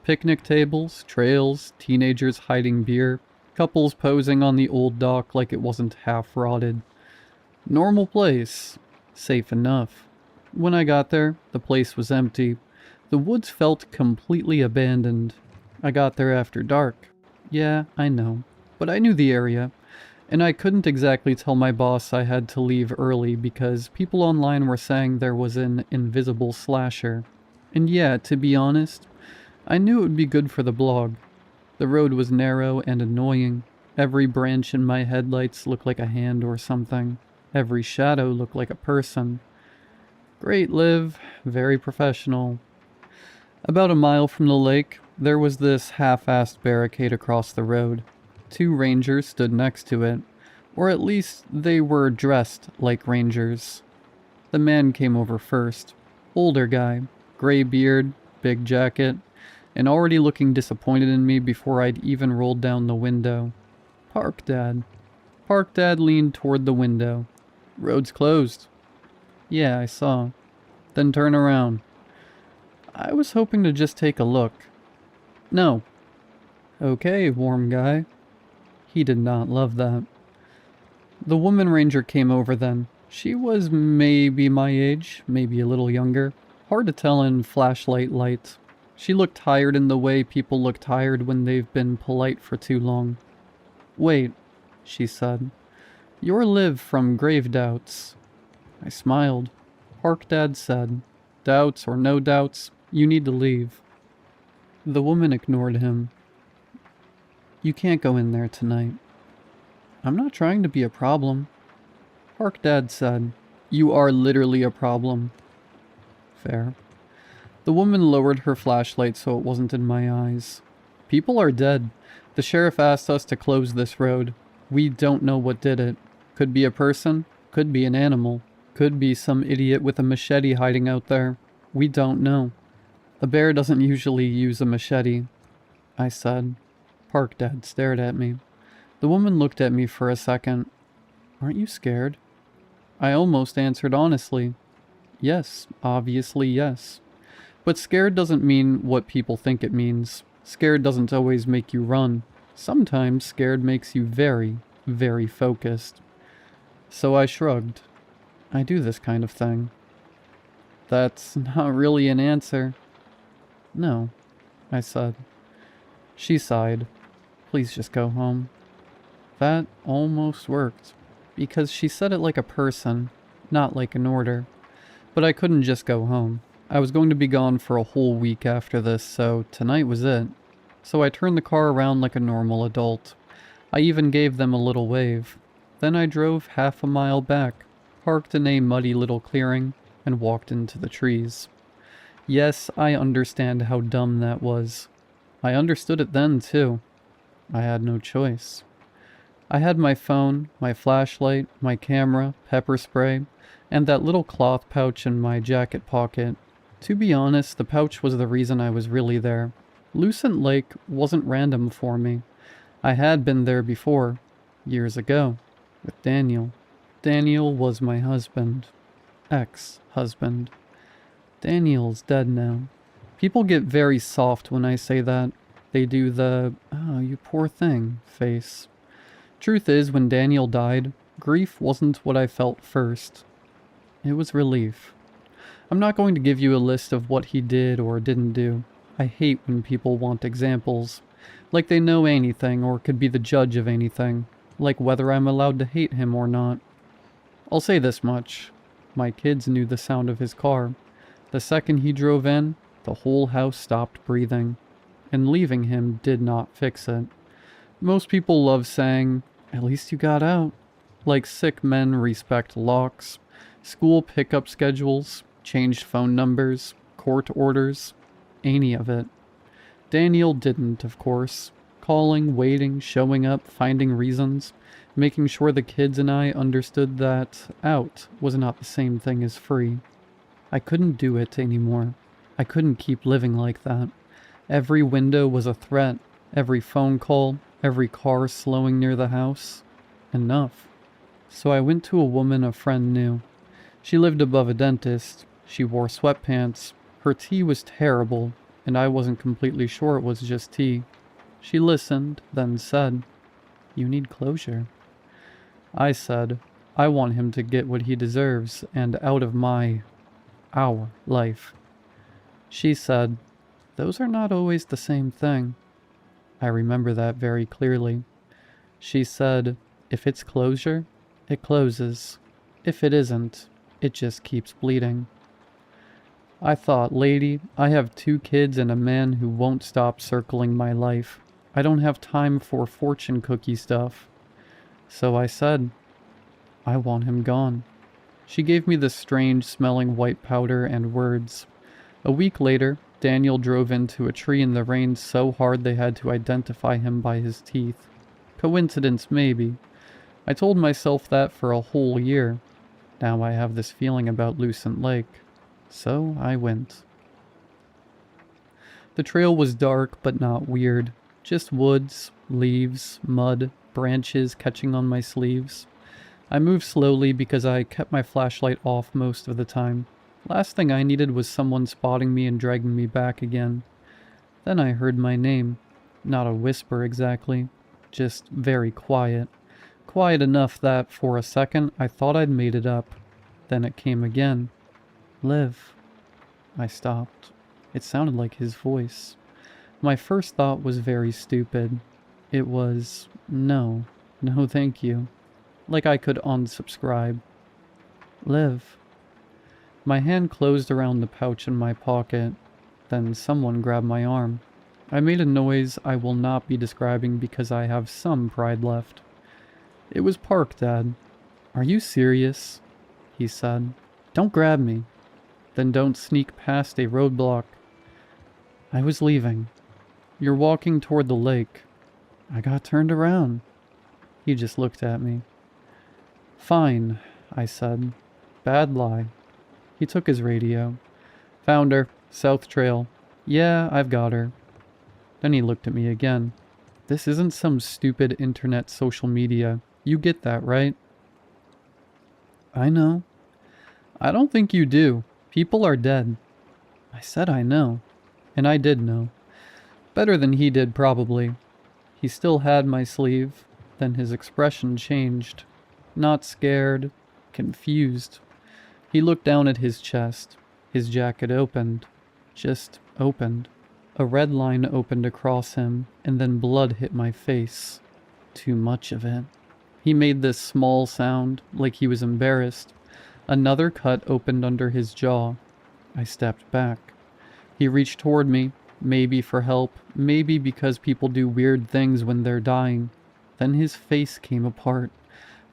Picnic tables, trails, teenagers hiding beer, couples posing on the old dock like it wasn't half rotted. Normal place. Safe enough. When I got there, the place was empty. The woods felt completely abandoned. I got there after dark. Yeah, I know. But I knew the area. And I couldn't exactly tell my boss I had to leave early because people online were saying there was an invisible slasher. And yeah, to be honest, I knew it would be good for the blog. The road was narrow and annoying. Every branch in my headlights looked like a hand or something. Every shadow looked like a person. Great live, very professional. About a mile from the lake, there was this half-assed barricade across the road. 2 rangers stood next to it, or at least they were dressed like rangers. The man came over first. Older guy, gray beard, big jacket, and already looking disappointed in me before I'd even rolled down the window. Park, Dad. Park Dad leaned toward the window. Road's closed. Yeah, I saw. Then turn around. I was hoping to just take a look. No. Okay, warm guy. He did not love that. The woman ranger came over then. She was maybe my age, maybe a little younger. Hard to tell in flashlight light. She looked tired in the way people look tired when they've been polite for too long. Wait, she said. You're Liv from Grave Doubts. I smiled. Park Dad said, Doubts or no doubts, you need to leave. The woman ignored him. You can't go in there tonight. I'm not trying to be a problem. Park Dad said, You are literally a problem. Fair. The woman lowered her flashlight so it wasn't in my eyes. People are dead. The sheriff asked us to close this road. We don't know what did it. Could be a person, could be an animal, could be some idiot with a machete hiding out there. We don't know. A bear doesn't usually use a machete, I said. Park Dad stared at me. The woman looked at me for a second. Aren't you scared? I almost answered honestly. Yes, obviously yes. But scared doesn't mean what people think it means. Scared doesn't always make you run. Sometimes scared makes you very, very focused. So I shrugged. I do this kind of thing. That's not really an answer. No, I said. She sighed. Please just go home. That almost worked, because she said it like a person, not like an order. But I couldn't just go home. I was going to be gone for a whole week after this, so tonight was it. So I turned the car around like a normal adult. I even gave them a little wave. Then I drove half a mile back, parked in a muddy little clearing, and walked into the trees. Yes, I understand how dumb that was. I understood it then, too. I had no choice. I had my phone, my flashlight, my camera, pepper spray, and that little cloth pouch in my jacket pocket. To be honest, the pouch was the reason I was really there. Lucent Lake wasn't random for me. I had been there before, years ago, with Daniel. Daniel was my husband. Ex-husband. Daniel's dead now. People get very soft when I say that. They do the, oh, you poor thing, face. Truth is, when Daniel died, grief wasn't what I felt first. It was relief. I'm not going to give you a list of what he did or didn't do. I hate when people want examples. Like they know anything or could be the judge of anything. Like whether I'm allowed to hate him or not. I'll say this much. My kids knew the sound of his car. The second he drove in, the whole house stopped breathing. And leaving him did not fix it. Most people love saying, "At least you got out." Like sick men respect locks, school pickup schedules, changed phone numbers, court orders, any of it. Daniel didn't, of course. Calling, waiting, showing up, finding reasons, making sure the kids and I understood that out was not the same thing as free. I couldn't do it anymore. I couldn't keep living like that. Every window was a threat, every phone call, every car slowing near the house. Enough. So I went to a woman a friend knew. She lived above a dentist. She wore sweatpants. Her tea was terrible, and I wasn't completely sure it was just tea. She listened, then said, "You need closure." I said, "I want him to get what he deserves and out of our life." She said, "Those are not always the same thing." I remember that very clearly. She said, "If it's closure, it closes. If it isn't, it just keeps bleeding." I thought, lady, I have 2 kids and a man who won't stop circling my life. I don't have time for fortune cookie stuff. So I said, "I want him gone." She gave me the strange smelling white powder and words. A week later, Daniel drove into a tree in the rain so hard they had to identify him by his teeth. Coincidence, maybe. I told myself that for a whole year. Now I have this feeling about Lucent Lake. So I went. The trail was dark but not weird. Just woods, leaves, mud, branches catching on my sleeves. I moved slowly because I kept my flashlight off most of the time. Last thing I needed was someone spotting me and dragging me back again. Then I heard my name. Not a whisper exactly. Just very quiet. Quiet enough that, for a second, I thought I'd made it up. Then it came again. "Liv." I stopped. It sounded like his voice. My first thought was very stupid. It was, no thank you. Like I could unsubscribe. "Liv." My hand closed around the pouch in my pocket. Then someone grabbed my arm. I made a noise I will not be describing because I have some pride left. It was Park, Dad. "Are you serious?" he said. "Don't grab me. Then don't sneak past a roadblock." I was leaving. "You're walking toward the lake." I got turned around. He just looked at me. "Fine," I said. "Bad lie." He took his radio. "Found her. South Trail. Yeah, I've got her." Then he looked at me again. "This isn't some stupid internet social media. You get that, right?" "I know." "I don't think you do. People are dead." I said I know. And I did know. Better than he did, probably. He still had my sleeve. Then his expression changed. Not scared. Confused. He looked down at his chest. His jacket opened. Just opened. A red line opened across him, and then blood hit my face. Too much of it. He made this small sound, like he was embarrassed. Another cut opened under his jaw. I stepped back. He reached toward me, maybe for help, maybe because people do weird things when they're dying. Then his face came apart.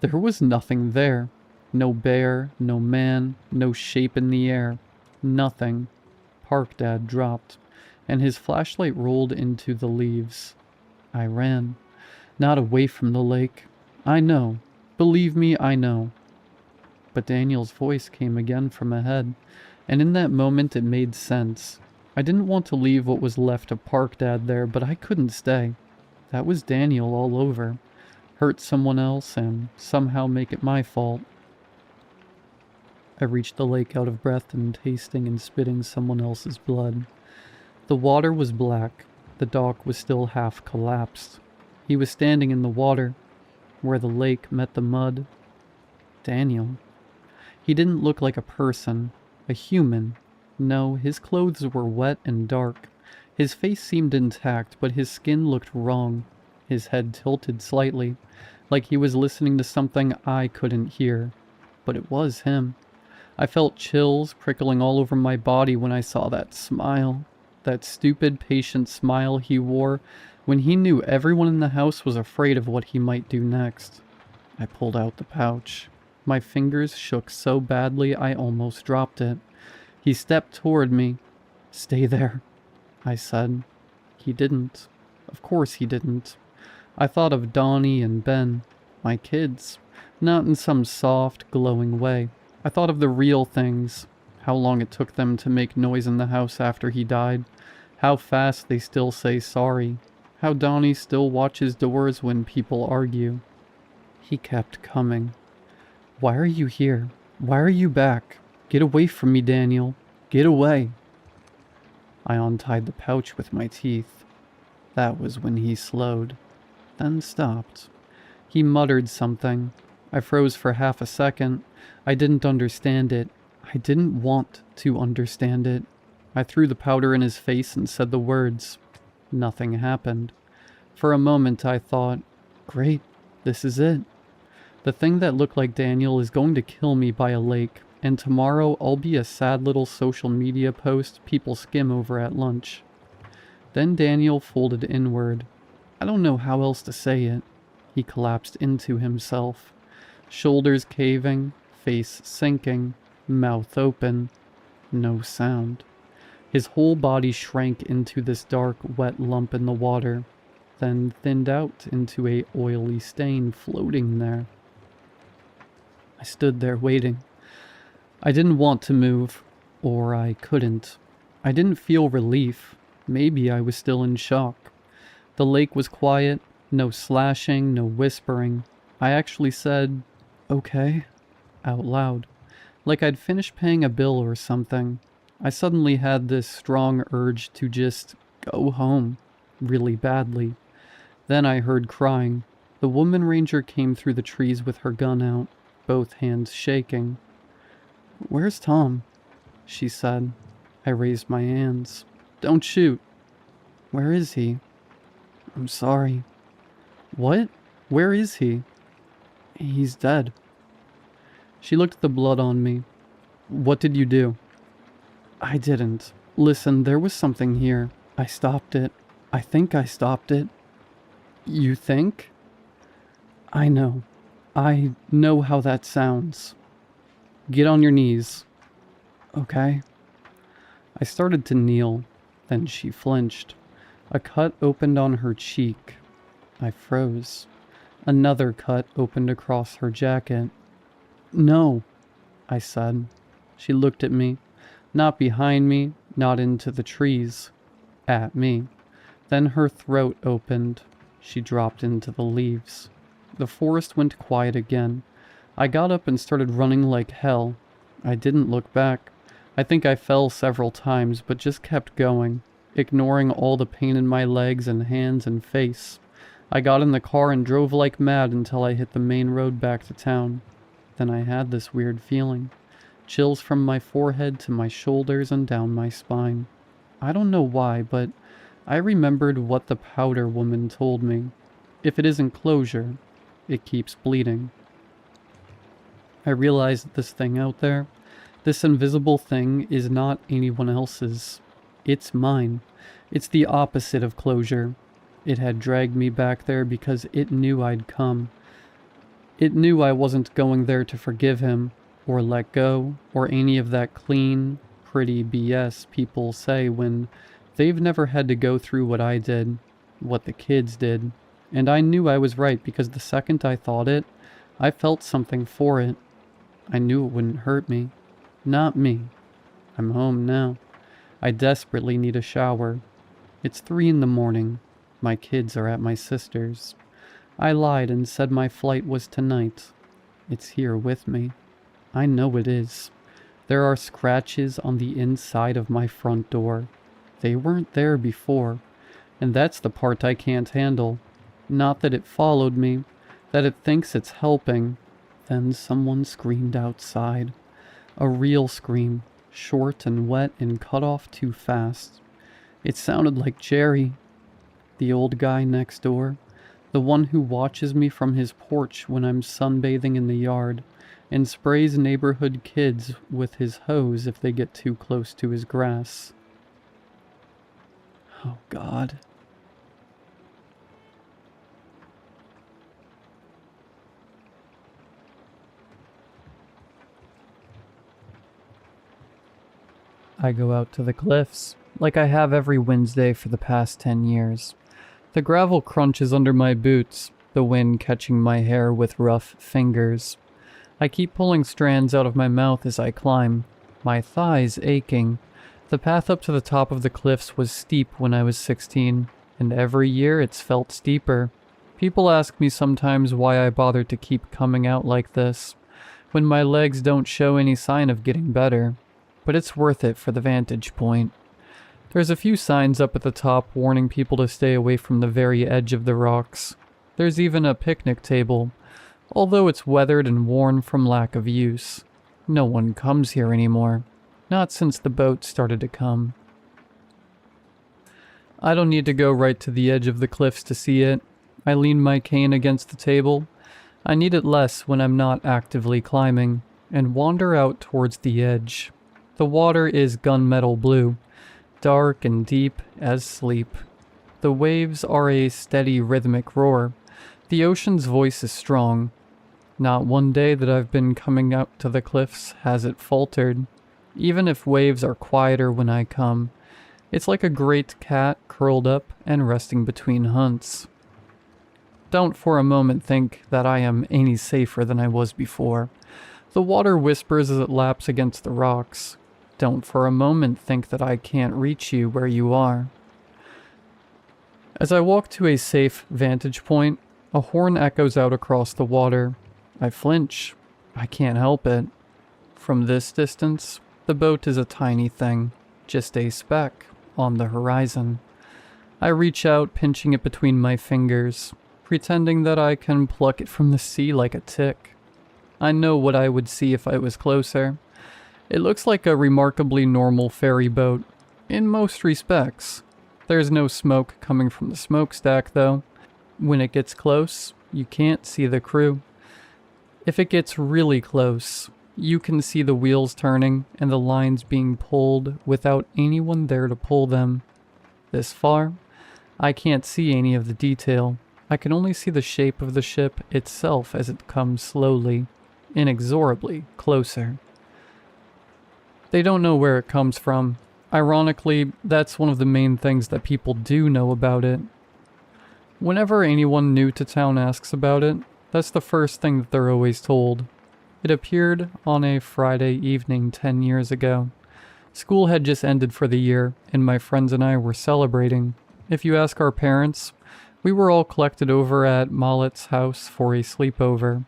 There was nothing there. No bear, no man, no shape in the air. Nothing. Park Dad dropped, and his flashlight rolled into the leaves. I ran. Not away from the lake. I know. Believe me, I know. But Daniel's voice came again from ahead, and in that moment it made sense. I didn't want to leave what was left of Park Dad there, but I couldn't stay. That was Daniel all over. Hurt someone else and somehow make it my fault. I reached the lake out of breath and tasting and spitting someone else's blood. The water was black. The dock was still half collapsed. He was standing in the water, where the lake met the mud. Daniel. He didn't look like a person, a human. No, his clothes were wet and dark. His face seemed intact, but his skin looked wrong. His head tilted slightly, like he was listening to something I couldn't hear. But it was him. I felt chills prickling all over my body when I saw that smile. That stupid, patient smile he wore when he knew everyone in the house was afraid of what he might do next. I pulled out the pouch. My fingers shook so badly I almost dropped it. He stepped toward me. "Stay there," I said. He didn't. Of course he didn't. I thought of Donnie and Ben, my kids, not in some soft, glowing way. I thought of the real things, how long it took them to make noise in the house after he died, how fast they still say sorry, how Donnie still watches doors when people argue. He kept coming. "Why are you here? Why are you back? Get away from me, Daniel. Get away." I untied the pouch with my teeth. That was when he slowed, then stopped. He muttered something. I froze for half a second. I didn't understand it. I didn't want to understand it. I threw the powder in his face and said the words. Nothing happened. For a moment I thought, great, this is it. The thing that looked like Daniel is going to kill me by a lake, and tomorrow I'll be a sad little social media post people skim over at lunch. Then Daniel folded inward. I don't know how else to say it. He collapsed into himself. Shoulders caving, face sinking, mouth open. No sound. His whole body shrank into this dark, wet lump in the water, then thinned out into a oily stain floating there. I stood there waiting. I didn't want to move, or I couldn't. I didn't feel relief. Maybe I was still in shock. The lake was quiet, no slashing, no whispering. I actually said, "Okay," out loud, like I'd finished paying a bill or something. I suddenly had this strong urge to just go home, really badly. Then I heard crying. The woman ranger came through the trees with her gun out, both hands shaking. "Where's Tom?" she said. I raised my hands. "Don't shoot." "Where is he?" "I'm sorry." "What? Where is he?" "He's dead." She looked at the blood on me. "What did you do?" "I didn't. Listen, there was something here. I stopped it. I think I stopped it." "You think?" "I know. I know how that sounds." "Get on your knees." "Okay." I started to kneel. Then she flinched. A cut opened on her cheek. I froze. Another cut opened across her jacket. "No," I said. She looked at me. Not behind me, not into the trees. At me. Then her throat opened. She dropped into the leaves. The forest went quiet again. I got up and started running like hell. I didn't look back. I think I fell several times, but just kept going, ignoring all the pain in my legs and hands and face. I got in the car and drove like mad until I hit the main road back to town. Then I had this weird feeling. Chills from my forehead to my shoulders and down my spine. I don't know why, but I remembered what the powder woman told me. If it isn't closure, it keeps bleeding. I realized that this thing out there, this invisible thing, is not anyone else's. It's mine. It's the opposite of closure. It had dragged me back there because it knew I'd come. It knew I wasn't going there to forgive him, or let go, or any of that clean, pretty BS people say when they've never had to go through what I did, what the kids did. And I knew I was right because the second I thought it, I felt something for it. I knew it wouldn't hurt me. Not me. I'm home now. I desperately need a shower. It's 3 a.m. My kids are at my sister's. I lied and said my flight was tonight. It's here with me. I know it is. There are scratches on the inside of my front door. They weren't there before. And that's the part I can't handle. Not that it followed me, that it thinks it's helping. Then someone screamed outside. A real scream, short and wet and cut off too fast. It sounded like Jerry, the old guy next door, the one who watches me from his porch when I'm sunbathing in the yard and sprays neighborhood kids with his hose if they get too close to his grass. Oh, God. I go out to the cliffs, like I have every Wednesday for the past 10 years. The gravel crunches under my boots, the wind catching my hair with rough fingers. I keep pulling strands out of my mouth as I climb, my thighs aching. The path up to the top of the cliffs was steep when I was 16, and every year it's felt steeper. People ask me sometimes why I bother to keep coming out like this, when my legs don't show any sign of getting better. But it's worth it for the vantage point. There's a few signs up at the top warning people to stay away from the very edge of the rocks. There's even a picnic table, although it's weathered and worn from lack of use. No one comes here anymore, not since the boat started to come. I don't need to go right to the edge of the cliffs to see it. I lean my cane against the table. I need it less when I'm not actively climbing, and wander out towards the edge. The water is gunmetal blue, dark and deep as sleep. The waves are a steady rhythmic roar. The ocean's voice is strong. Not one day that I've been coming out to the cliffs has it faltered, even if waves are quieter when I come. It's like a great cat curled up and resting between hunts. Don't for a moment think that I am any safer than I was before. The water whispers as it laps against the rocks. Don't for a moment think that I can't reach you where you are. As I walk to a safe vantage point, a horn echoes out across the water. I flinch. I can't help it. From this distance, the boat is a tiny thing, just a speck on the horizon. I reach out, pinching it between my fingers, pretending that I can pluck it from the sea like a tick. I know what I would see if I was closer. It looks like a remarkably normal ferry boat, in most respects. There's no smoke coming from the smokestack, though. When it gets close, you can't see the crew. If it gets really close, you can see the wheels turning and the lines being pulled without anyone there to pull them. This far, I can't see any of the detail. I can only see the shape of the ship itself as it comes slowly, inexorably closer. They don't know where it comes from. Ironically, that's one of the main things that people do know about it. Whenever anyone new to town asks about it, that's the first thing that they're always told. It appeared on a Friday evening 10 years ago. School had just ended for the year, and my friends and I were celebrating. If you ask our parents, we were all collected over at Mollett's house for a sleepover,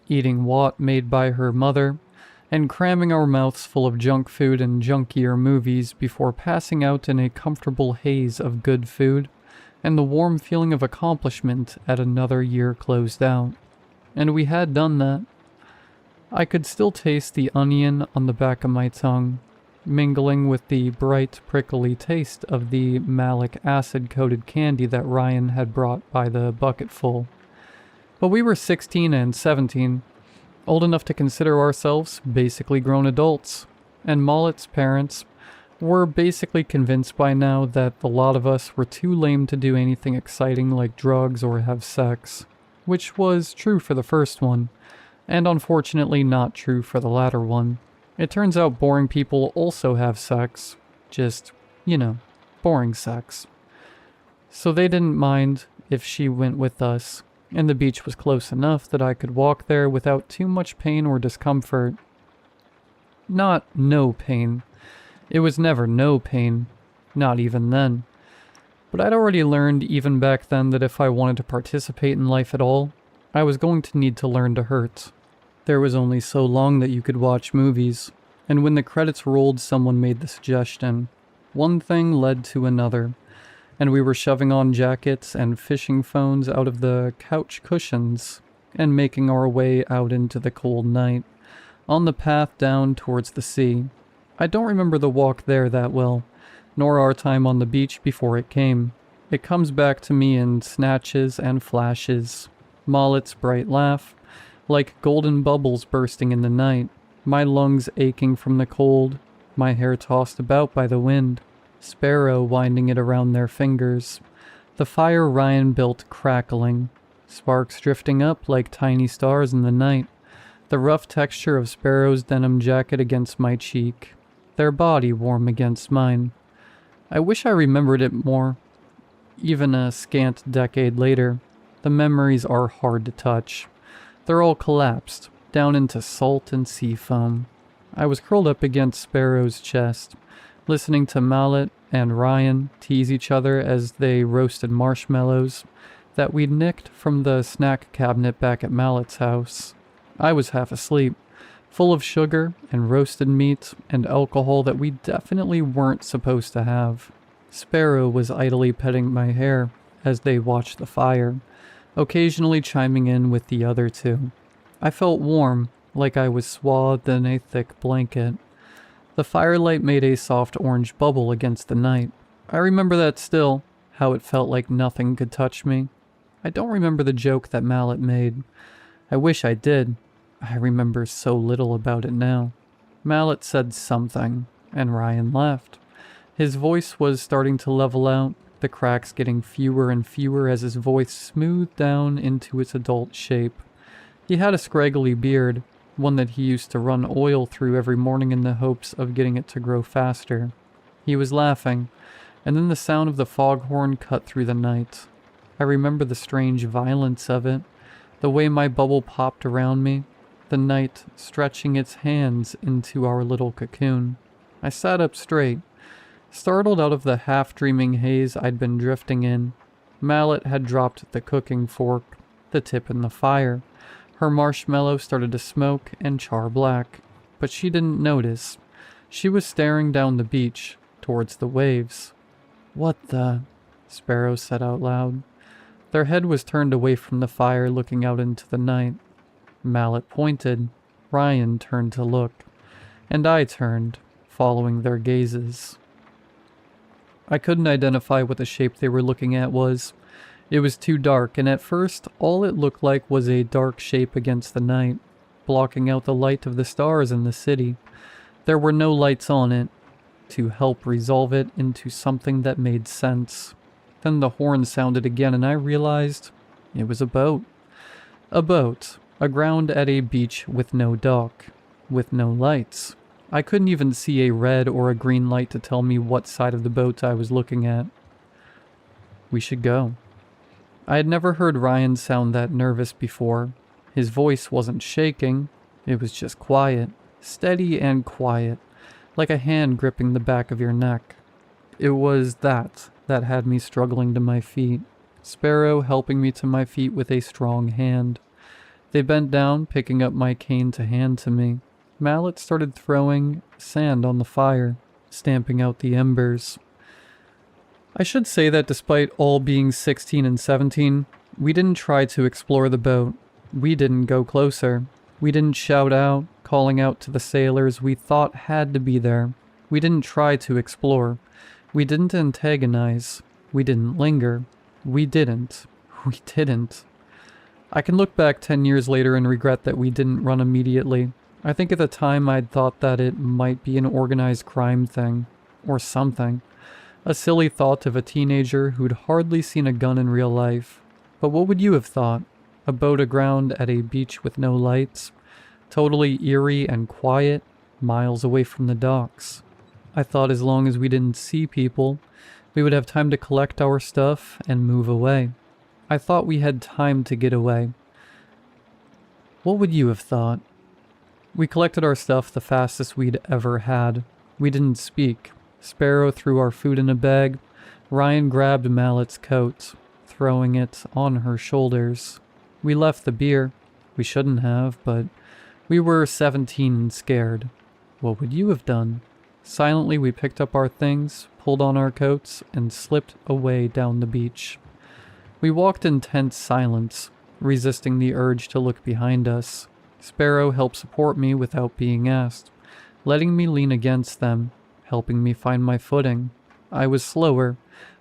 eating wat made by her mother, and cramming our mouths full of junk food and junkier movies before passing out in a comfortable haze of good food and the warm feeling of accomplishment at another year closed out. And we had done that. I could still taste the onion on the back of my tongue, mingling with the bright, prickly taste of the malic acid-coated candy that Ryan had brought by the bucketful. But we were 16 and 17, old enough to consider ourselves basically grown adults, and Mollett's parents were basically convinced by now that a lot of us were too lame to do anything exciting like drugs or have sex, which was true for the first one, and unfortunately not true for the latter one. It turns out boring people also have sex, just, boring sex. So they didn't mind if she went with us, and the beach was close enough that I could walk there without too much pain or discomfort. Not no pain. It was never no pain, not even then. But I'd already learned even back then that if I wanted to participate in life at all, I was going to need to learn to hurt. There was only so long that you could watch movies, and when the credits rolled, someone made the suggestion. One thing led to another, and we were shoving on jackets and fishing phones out of the couch cushions and making our way out into the cold night. on the path down towards the sea. I don't remember the walk there that well, nor our time on the beach before it came. It comes back to me in snatches and flashes. Mollett's bright laugh, like golden bubbles bursting in the night, my lungs aching from the cold, my hair tossed about by the wind, Sparrow winding it around their fingers, the fire Ryan built crackling, sparks drifting up like tiny stars in the night, the rough texture of Sparrow's denim jacket against my cheek, their body warm against mine. I wish I remembered it more. Even a scant decade later, the memories are hard to touch. They're all collapsed, down into salt and sea foam. I was curled up against Sparrow's chest, listening to Mallet and Ryan tease each other as they roasted marshmallows that we'd nicked from the snack cabinet back at Mallet's house. I was half asleep, full of sugar and roasted meat and alcohol that we definitely weren't supposed to have. Sparrow was idly petting my hair as they watched the fire, occasionally chiming in with the other two. I felt warm, like I was swathed in a thick blanket. The firelight made a soft orange bubble against the night. I remember that still, how it felt like nothing could touch me. I don't remember the joke that Mallet made. I wish I did. I remember so little about it now. Mallet said something, and Ryan laughed. His voice was starting to level out, the cracks getting fewer and fewer as his voice smoothed down into its adult shape. He had a scraggly beard, one that he used to run oil through every morning in the hopes of getting it to grow faster. He was laughing, and then the sound of the foghorn cut through the night. I remember the strange violence of it, the way my bubble popped around me, the night stretching its hands into our little cocoon. I sat up straight, startled out of the half-dreaming haze I'd been drifting in. Mallet had dropped the cooking fork, the tip in the fire. Her marshmallow started to smoke and char black, but she didn't notice. She was staring down the beach, towards the waves. "What the?" Sparrow said out loud. Their head was turned away from the fire, looking out into the night. Mallet pointed. Ryan turned to look. And I turned, following their gazes. I couldn't identify what the shape they were looking at was. It was too dark, and at first, all it looked like was a dark shape against the night, blocking out the light of the stars in the city. There were no lights on it, to help resolve it into something that made sense. Then the horn sounded again, and I realized it was a boat. A boat, aground at a beach with no dock, with no lights. I couldn't even see a red or a green light to tell me what side of the boat I was looking at. "We should go." I had never heard Ryan sound that nervous before. His voice wasn't shaking, it was just quiet, steady and quiet, like a hand gripping the back of your neck. It was that had me struggling to my feet, Sparrow helping me to my feet with a strong hand. They bent down, picking up my cane to hand to me. Mallet started throwing sand on the fire, stamping out the embers. I should say that despite all being 16 and 17, we didn't try to explore the boat. We didn't go closer. We didn't shout out, calling out to the sailors we thought had to be there. We didn't try to explore. We didn't antagonize. We didn't linger. We didn't. I can look back 10 years later and regret that we didn't run immediately. I think at the time I'd thought that it might be an organized crime thing. Or something. A silly thought of a teenager who'd hardly seen a gun in real life. But what would you have thought? A boat aground at a beach with no lights? Totally eerie and quiet, miles away from the docks. I thought as long as we didn't see people, we would have time to collect our stuff and move away. I thought we had time to get away. What would you have thought? We collected our stuff the fastest we'd ever had. We didn't speak. Sparrow threw our food in a bag. Ryan grabbed Mallet's coat, throwing it on her shoulders. We left the beer. We shouldn't have, but we were 17 and scared. What would you have done? Silently, we picked up our things, pulled on our coats, and slipped away down the beach. We walked in tense silence, resisting the urge to look behind us. Sparrow helped support me without being asked, letting me lean against them, helping me find my footing. I was slower.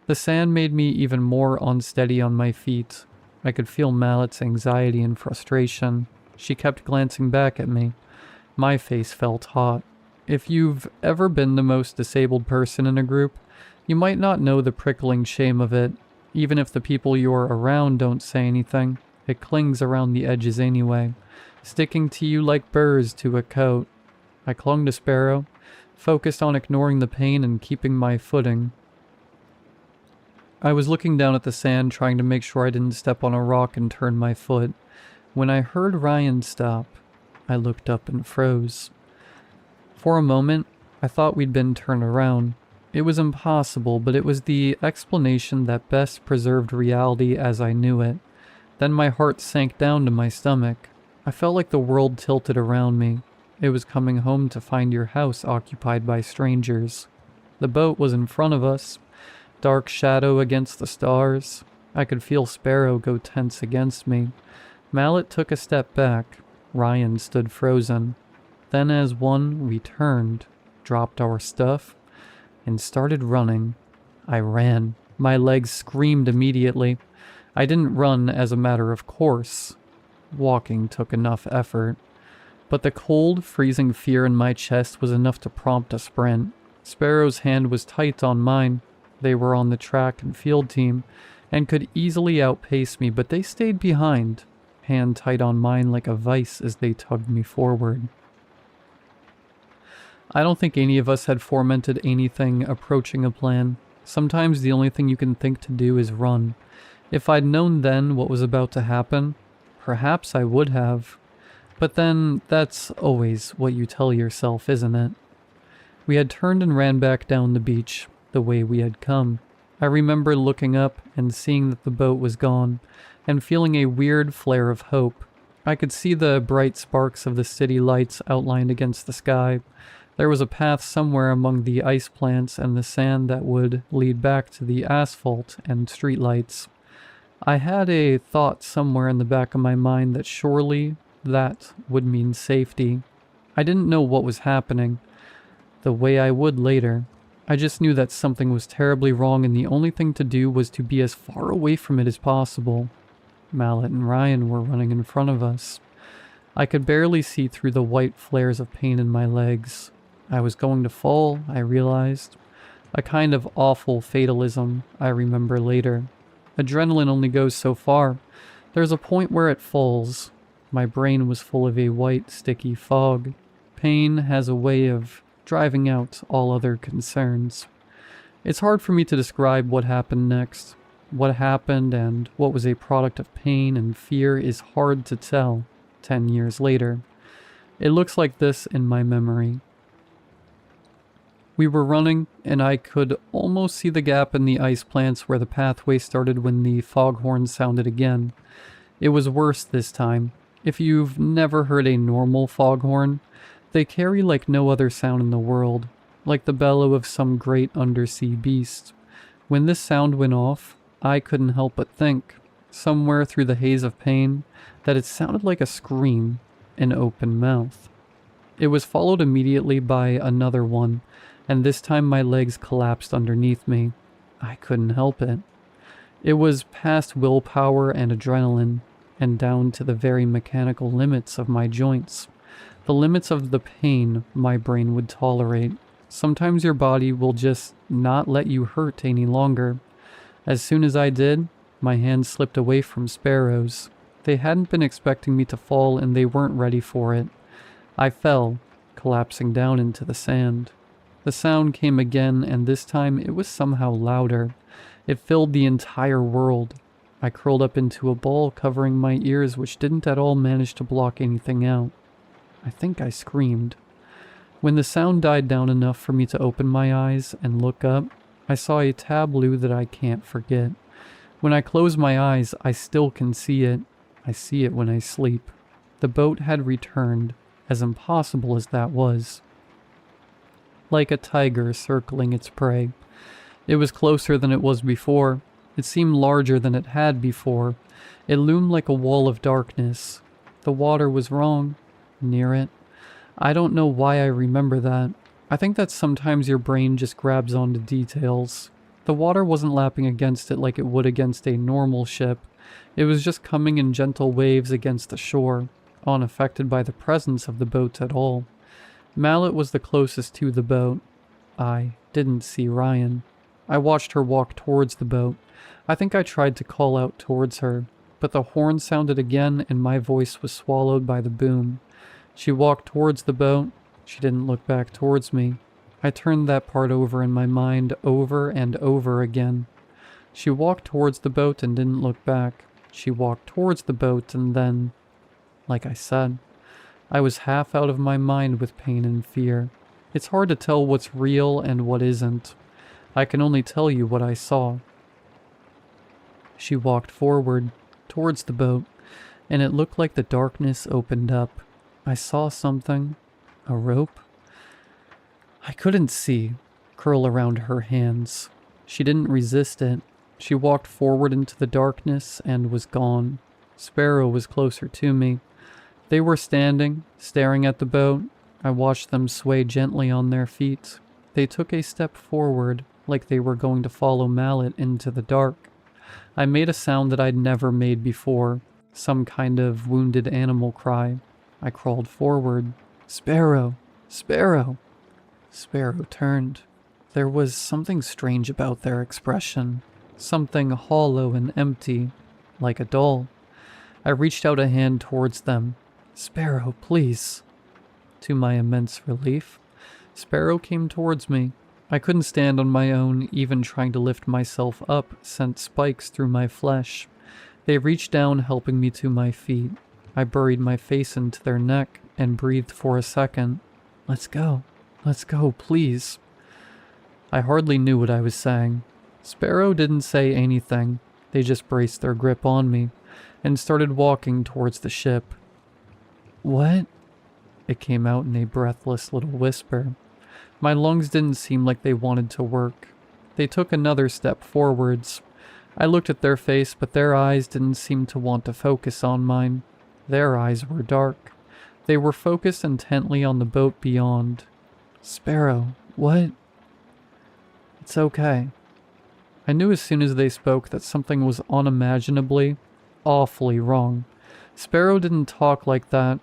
The sand made me even more unsteady on my feet. I could feel Mallet's anxiety and frustration. She kept glancing back at me. My face felt hot. If you've ever been the most disabled person in a group, you might not know the prickling shame of it. Even if the people you're around don't say anything, it clings around the edges anyway, sticking to you like burrs to a coat. I clung to Sparrow, focused on ignoring the pain and keeping my footing. I was looking down at the sand, trying to make sure I didn't step on a rock and turn my foot. When I heard Ryan stop, I looked up and froze. For a moment, I thought we'd been turned around. It was impossible, but it was the explanation that best preserved reality as I knew it. Then my heart sank down to my stomach. I felt like the world tilted around me. It was coming home to find your house occupied by strangers. The boat was in front of us, dark shadow against the stars. I could feel Sparrow go tense against me. Mallet took a step back. Ryan stood frozen. Then as one, we turned, dropped our stuff, and started running. I ran. My legs screamed immediately. I didn't run as a matter of course. Walking took enough effort. But the cold, freezing fear in my chest was enough to prompt a sprint. Sparrow's hand was tight on mine. They were on the track and field team, and could easily outpace me, but they stayed behind, hand tight on mine like a vice as they tugged me forward. I don't think any of us had fomented anything approaching a plan. Sometimes the only thing you can think to do is run. If I'd known then what was about to happen, perhaps I would have. But then, that's always what you tell yourself, isn't it? We had turned and ran back down the beach, the way we had come. I remember looking up and seeing that the boat was gone, and feeling a weird flare of hope. I could see the bright sparks of the city lights outlined against the sky. There was a path somewhere among the ice plants and the sand that would lead back to the asphalt and streetlights. I had a thought somewhere in the back of my mind that surely that would mean safety. I didn't know what was happening, the way I would later. I just knew that something was terribly wrong and the only thing to do was to be as far away from it as possible. Mallet and Ryan were running in front of us. I could barely see through the white flares of pain in my legs. I was going to fall, I realized. A kind of awful fatalism, I remember later. Adrenaline only goes so far. There's a point where it falls. My brain was full of a white, sticky fog. Pain has a way of driving out all other concerns. It's hard for me to describe what happened next. What happened and what was a product of pain and fear is hard to tell 10 years later. It looks like this in my memory. We were running, and I could almost see the gap in the ice plants where the pathway started when the foghorn sounded again. It was worse this time. If you've never heard a normal foghorn, they carry like no other sound in the world, like the bellow of some great undersea beast. When this sound went off, I couldn't help but think, somewhere through the haze of pain, that it sounded like a scream, an open mouth. It was followed immediately by another one, and this time my legs collapsed underneath me. I couldn't help it. It was past willpower and adrenaline, and down to the very mechanical limits of my joints. The limits of the pain my brain would tolerate. Sometimes your body will just not let you hurt any longer. As soon as I did, my hand slipped away from Sparrow's. They hadn't been expecting me to fall and they weren't ready for it. I fell, collapsing down into the sand. The sound came again, and this time it was somehow louder. It filled the entire world. I curled up into a ball covering my ears, which didn't at all manage to block anything out. I think I screamed. When the sound died down enough for me to open my eyes and look up, I saw a tableau that I can't forget. When I close my eyes, I still can see it. I see it when I sleep. The boat had returned, as impossible as that was. Like a tiger circling its prey. It was closer than it was before. It seemed larger than it had before. It loomed like a wall of darkness. The water was wrong. Near it? I don't know why I remember that. I think that sometimes your brain just grabs onto details. The water wasn't lapping against it like it would against a normal ship. It was just coming in gentle waves against the shore, unaffected by the presence of the boats at all. Mallet was the closest to the boat. I didn't see Ryan. I watched her walk towards the boat. I think I tried to call out towards her, but the horn sounded again and my voice was swallowed by the boom. She walked towards the boat. She didn't look back towards me. I turned that part over in my mind over and over again. She walked towards the boat and didn't look back. She walked towards the boat and then, like I said, I was half out of my mind with pain and fear. It's hard to tell what's real and what isn't. I can only tell you what I saw. She walked forward, towards the boat, and it looked like the darkness opened up. I saw something. A rope? I couldn't see. Curl around her hands. She didn't resist it. She walked forward into the darkness and was gone. Sparrow was closer to me. They were standing, staring at the boat. I watched them sway gently on their feet. They took a step forward, like they were going to follow Mallet into the dark. I made a sound that I'd never made before, some kind of wounded animal cry. I crawled forward. Sparrow! Sparrow! Sparrow turned. There was something strange about their expression. Something hollow and empty, like a doll. I reached out a hand towards them. Sparrow, please. To my immense relief, Sparrow came towards me. I couldn't stand on my own, even trying to lift myself up sent spikes through my flesh. They reached down, helping me to my feet. I buried my face into their neck and breathed for a second. Let's go, please. I hardly knew what I was saying. Sparrow didn't say anything. They just braced their grip on me and started walking towards the ship. What? It came out in a breathless little whisper. My lungs didn't seem like they wanted to work. They took another step forwards. I looked at their face, but their eyes didn't seem to want to focus on mine. Their eyes were dark. They were focused intently on the boat beyond. Sparrow, what? It's okay. I knew as soon as they spoke that something was unimaginably, awfully wrong. Sparrow didn't talk like that.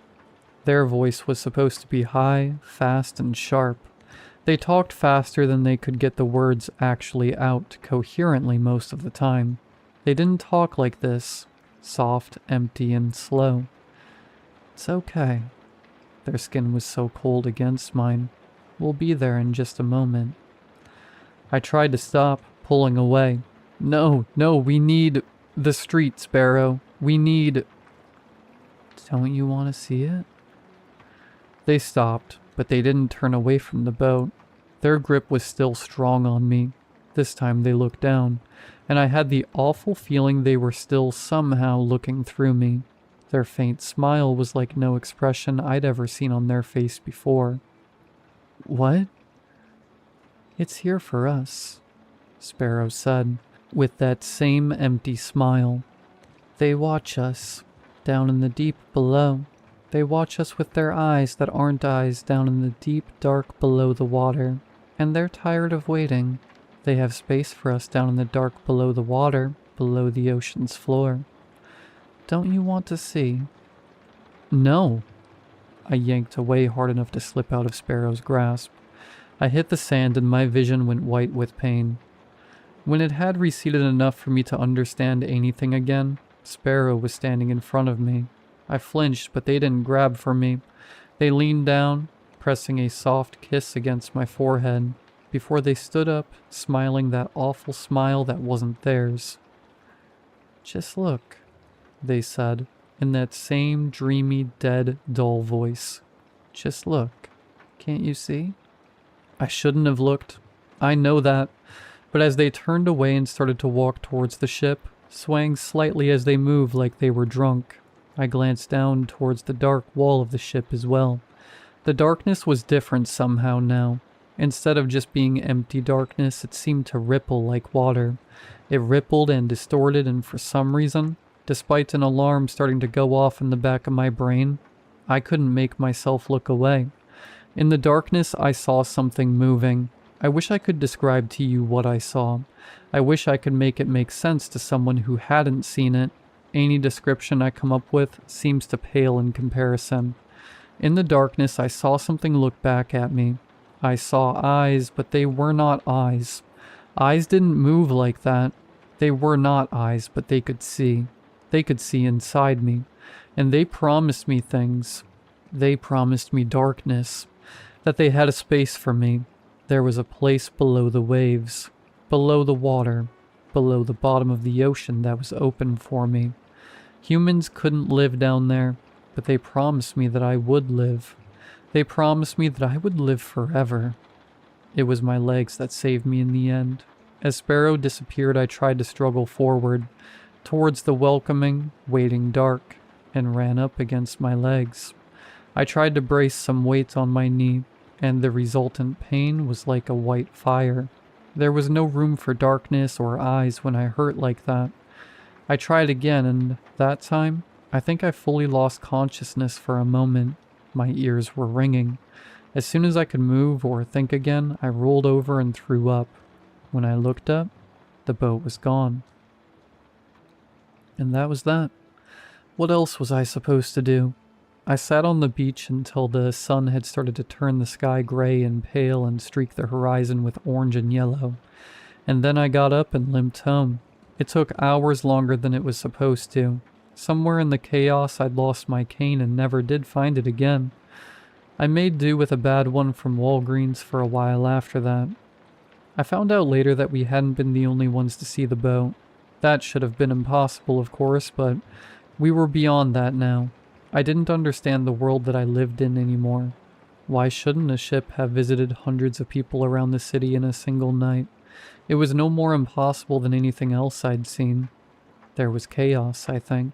Their voice was supposed to be high, fast, and sharp. They talked faster than they could get the words actually out coherently most of the time. They didn't talk like this, soft, empty, and slow. It's okay. Their skin was so cold against mine. We'll be there in just a moment. I tried to stop, pulling away. No, we need the street, Sparrow. We need... Don't you want to see it? They stopped, but they didn't turn away from the boat. Their grip was still strong on me. This time they looked down, and I had the awful feeling they were still somehow looking through me. Their faint smile was like no expression I'd ever seen on their face before. What? It's here for us, Sparrow said, with that same empty smile. They watch us, down in the deep below. They watch us with their eyes that aren't eyes down in the deep dark below the water. And they're tired of waiting. They have space for us down in the dark below the water, below the ocean's floor. Don't you want to see? No. I yanked away hard enough to slip out of Sparrow's grasp. I hit the sand and my vision went white with pain. When it had receded enough for me to understand anything again, Sparrow was standing in front of me. I flinched, but they didn't grab for me. They leaned down, pressing a soft kiss against my forehead, before they stood up, smiling that awful smile that wasn't theirs. Just look, they said, in that same dreamy, dead, dull voice. Just look. Can't you see? I shouldn't have looked. I know that. But as they turned away and started to walk towards the ship, swaying slightly as they moved like they were drunk, I glanced down towards the dark wall of the ship as well. The darkness was different somehow now. Instead of just being empty darkness, it seemed to ripple like water. It rippled and distorted, and for some reason, despite an alarm starting to go off in the back of my brain, I couldn't make myself look away. In the darkness, I saw something moving. I wish I could describe to you what I saw. I wish I could make it make sense to someone who hadn't seen it. Any description I come up with seems to pale in comparison. In the darkness, I saw something look back at me. I saw eyes, but they were not eyes. Eyes didn't move like that. They were not eyes, but they could see. They could see inside me. And they promised me things. They promised me darkness. That they had a space for me. There was a place below the waves. Below the water. Below the bottom of the ocean that was open for me. Humans couldn't live down there, but they promised me that I would live. They promised me that I would live forever. It was my legs that saved me in the end. As Sparrow disappeared, I tried to struggle forward, towards the welcoming, waiting dark, and ran up against my legs. I tried to brace some weight on my knee, and the resultant pain was like a white fire. There was no room for darkness or eyes when I hurt like that. I tried again, and that time, I think I fully lost consciousness for a moment. My ears were ringing. As soon as I could move or think again, I rolled over and threw up. When I looked up, the boat was gone. And that was that. What else was I supposed to do? I sat on the beach until the sun had started to turn the sky gray and pale and streak the horizon with orange and yellow. And then I got up and limped home. It took hours longer than it was supposed to. Somewhere in the chaos, I'd lost my cane and never did find it again. I made do with a bad one from Walgreens for a while after that. I found out later that we hadn't been the only ones to see the boat. That should have been impossible, of course, but we were beyond that now. I didn't understand the world that I lived in anymore. Why shouldn't a ship have visited hundreds of people around the city in a single night? It was no more impossible than anything else I'd seen. There was chaos, I think.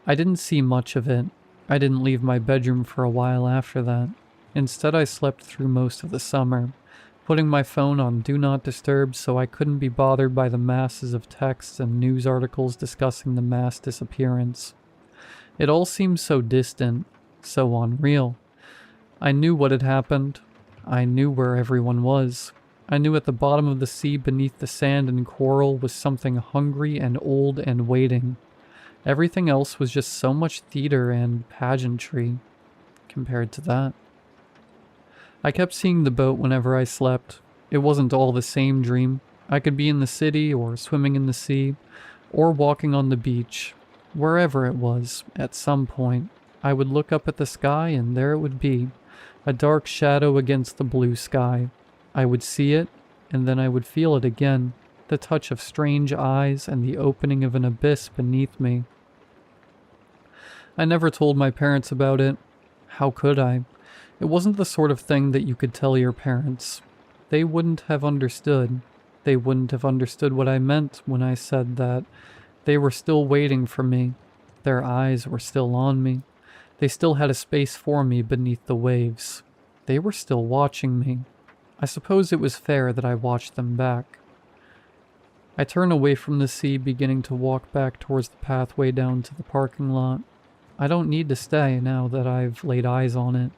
I didn't see much of it. I didn't leave my bedroom for a while after that. Instead, I slept through most of the summer, putting my phone on Do Not Disturb so I couldn't be bothered by the masses of texts and news articles discussing the mass disappearance. It all seemed so distant, so unreal. I knew what had happened. I knew where everyone was. I knew at the bottom of the sea beneath the sand and coral was something hungry and old and waiting. Everything else was just so much theater and pageantry compared to that. I kept seeing the boat whenever I slept. It wasn't all the same dream. I could be in the city, or swimming in the sea, or walking on the beach. Wherever it was, at some point, I would look up at the sky and there it would be, a dark shadow against the blue sky. I would see it, and then I would feel it again, the touch of strange eyes and the opening of an abyss beneath me. I never told my parents about it. How could I? It wasn't the sort of thing that you could tell your parents. They wouldn't have understood. They wouldn't have understood what I meant when I said that they were still waiting for me. Their eyes were still on me. They still had a space for me beneath the waves. They were still watching me. I suppose it was fair that I watched them back. I turn away from the sea, beginning to walk back towards the pathway down to the parking lot. I don't need to stay now that I've laid eyes on it.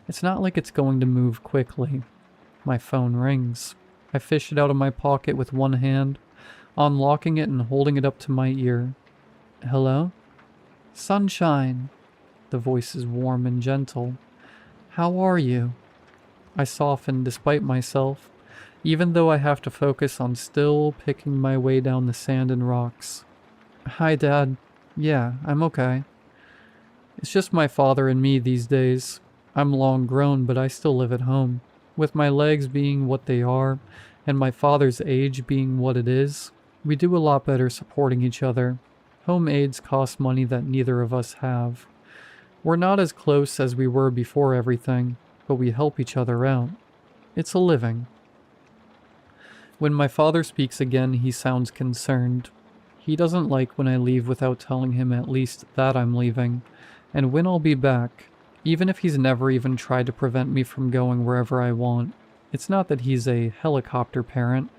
It's not like it's going to move quickly. My phone rings. I fish it out of my pocket with one hand, unlocking it and holding it up to my ear. Hello? Sunshine. The voice is warm and gentle. How are you? I soften despite myself, even though I have to focus on still picking my way down the sand and rocks. Hi, Dad. Yeah, I'm okay. It's just my father and me these days. I'm long grown, but I still live at home. With my legs being what they are, and my father's age being what it is, we do a lot better supporting each other. Home aids cost money that neither of us have. We're not as close as we were before everything, but we help each other out. It's a living. When my father speaks again, he sounds concerned. He doesn't like when I leave without telling him at least that I'm leaving, and when I'll be back, even if he's never even tried to prevent me from going wherever I want. It's not that he's a helicopter parent.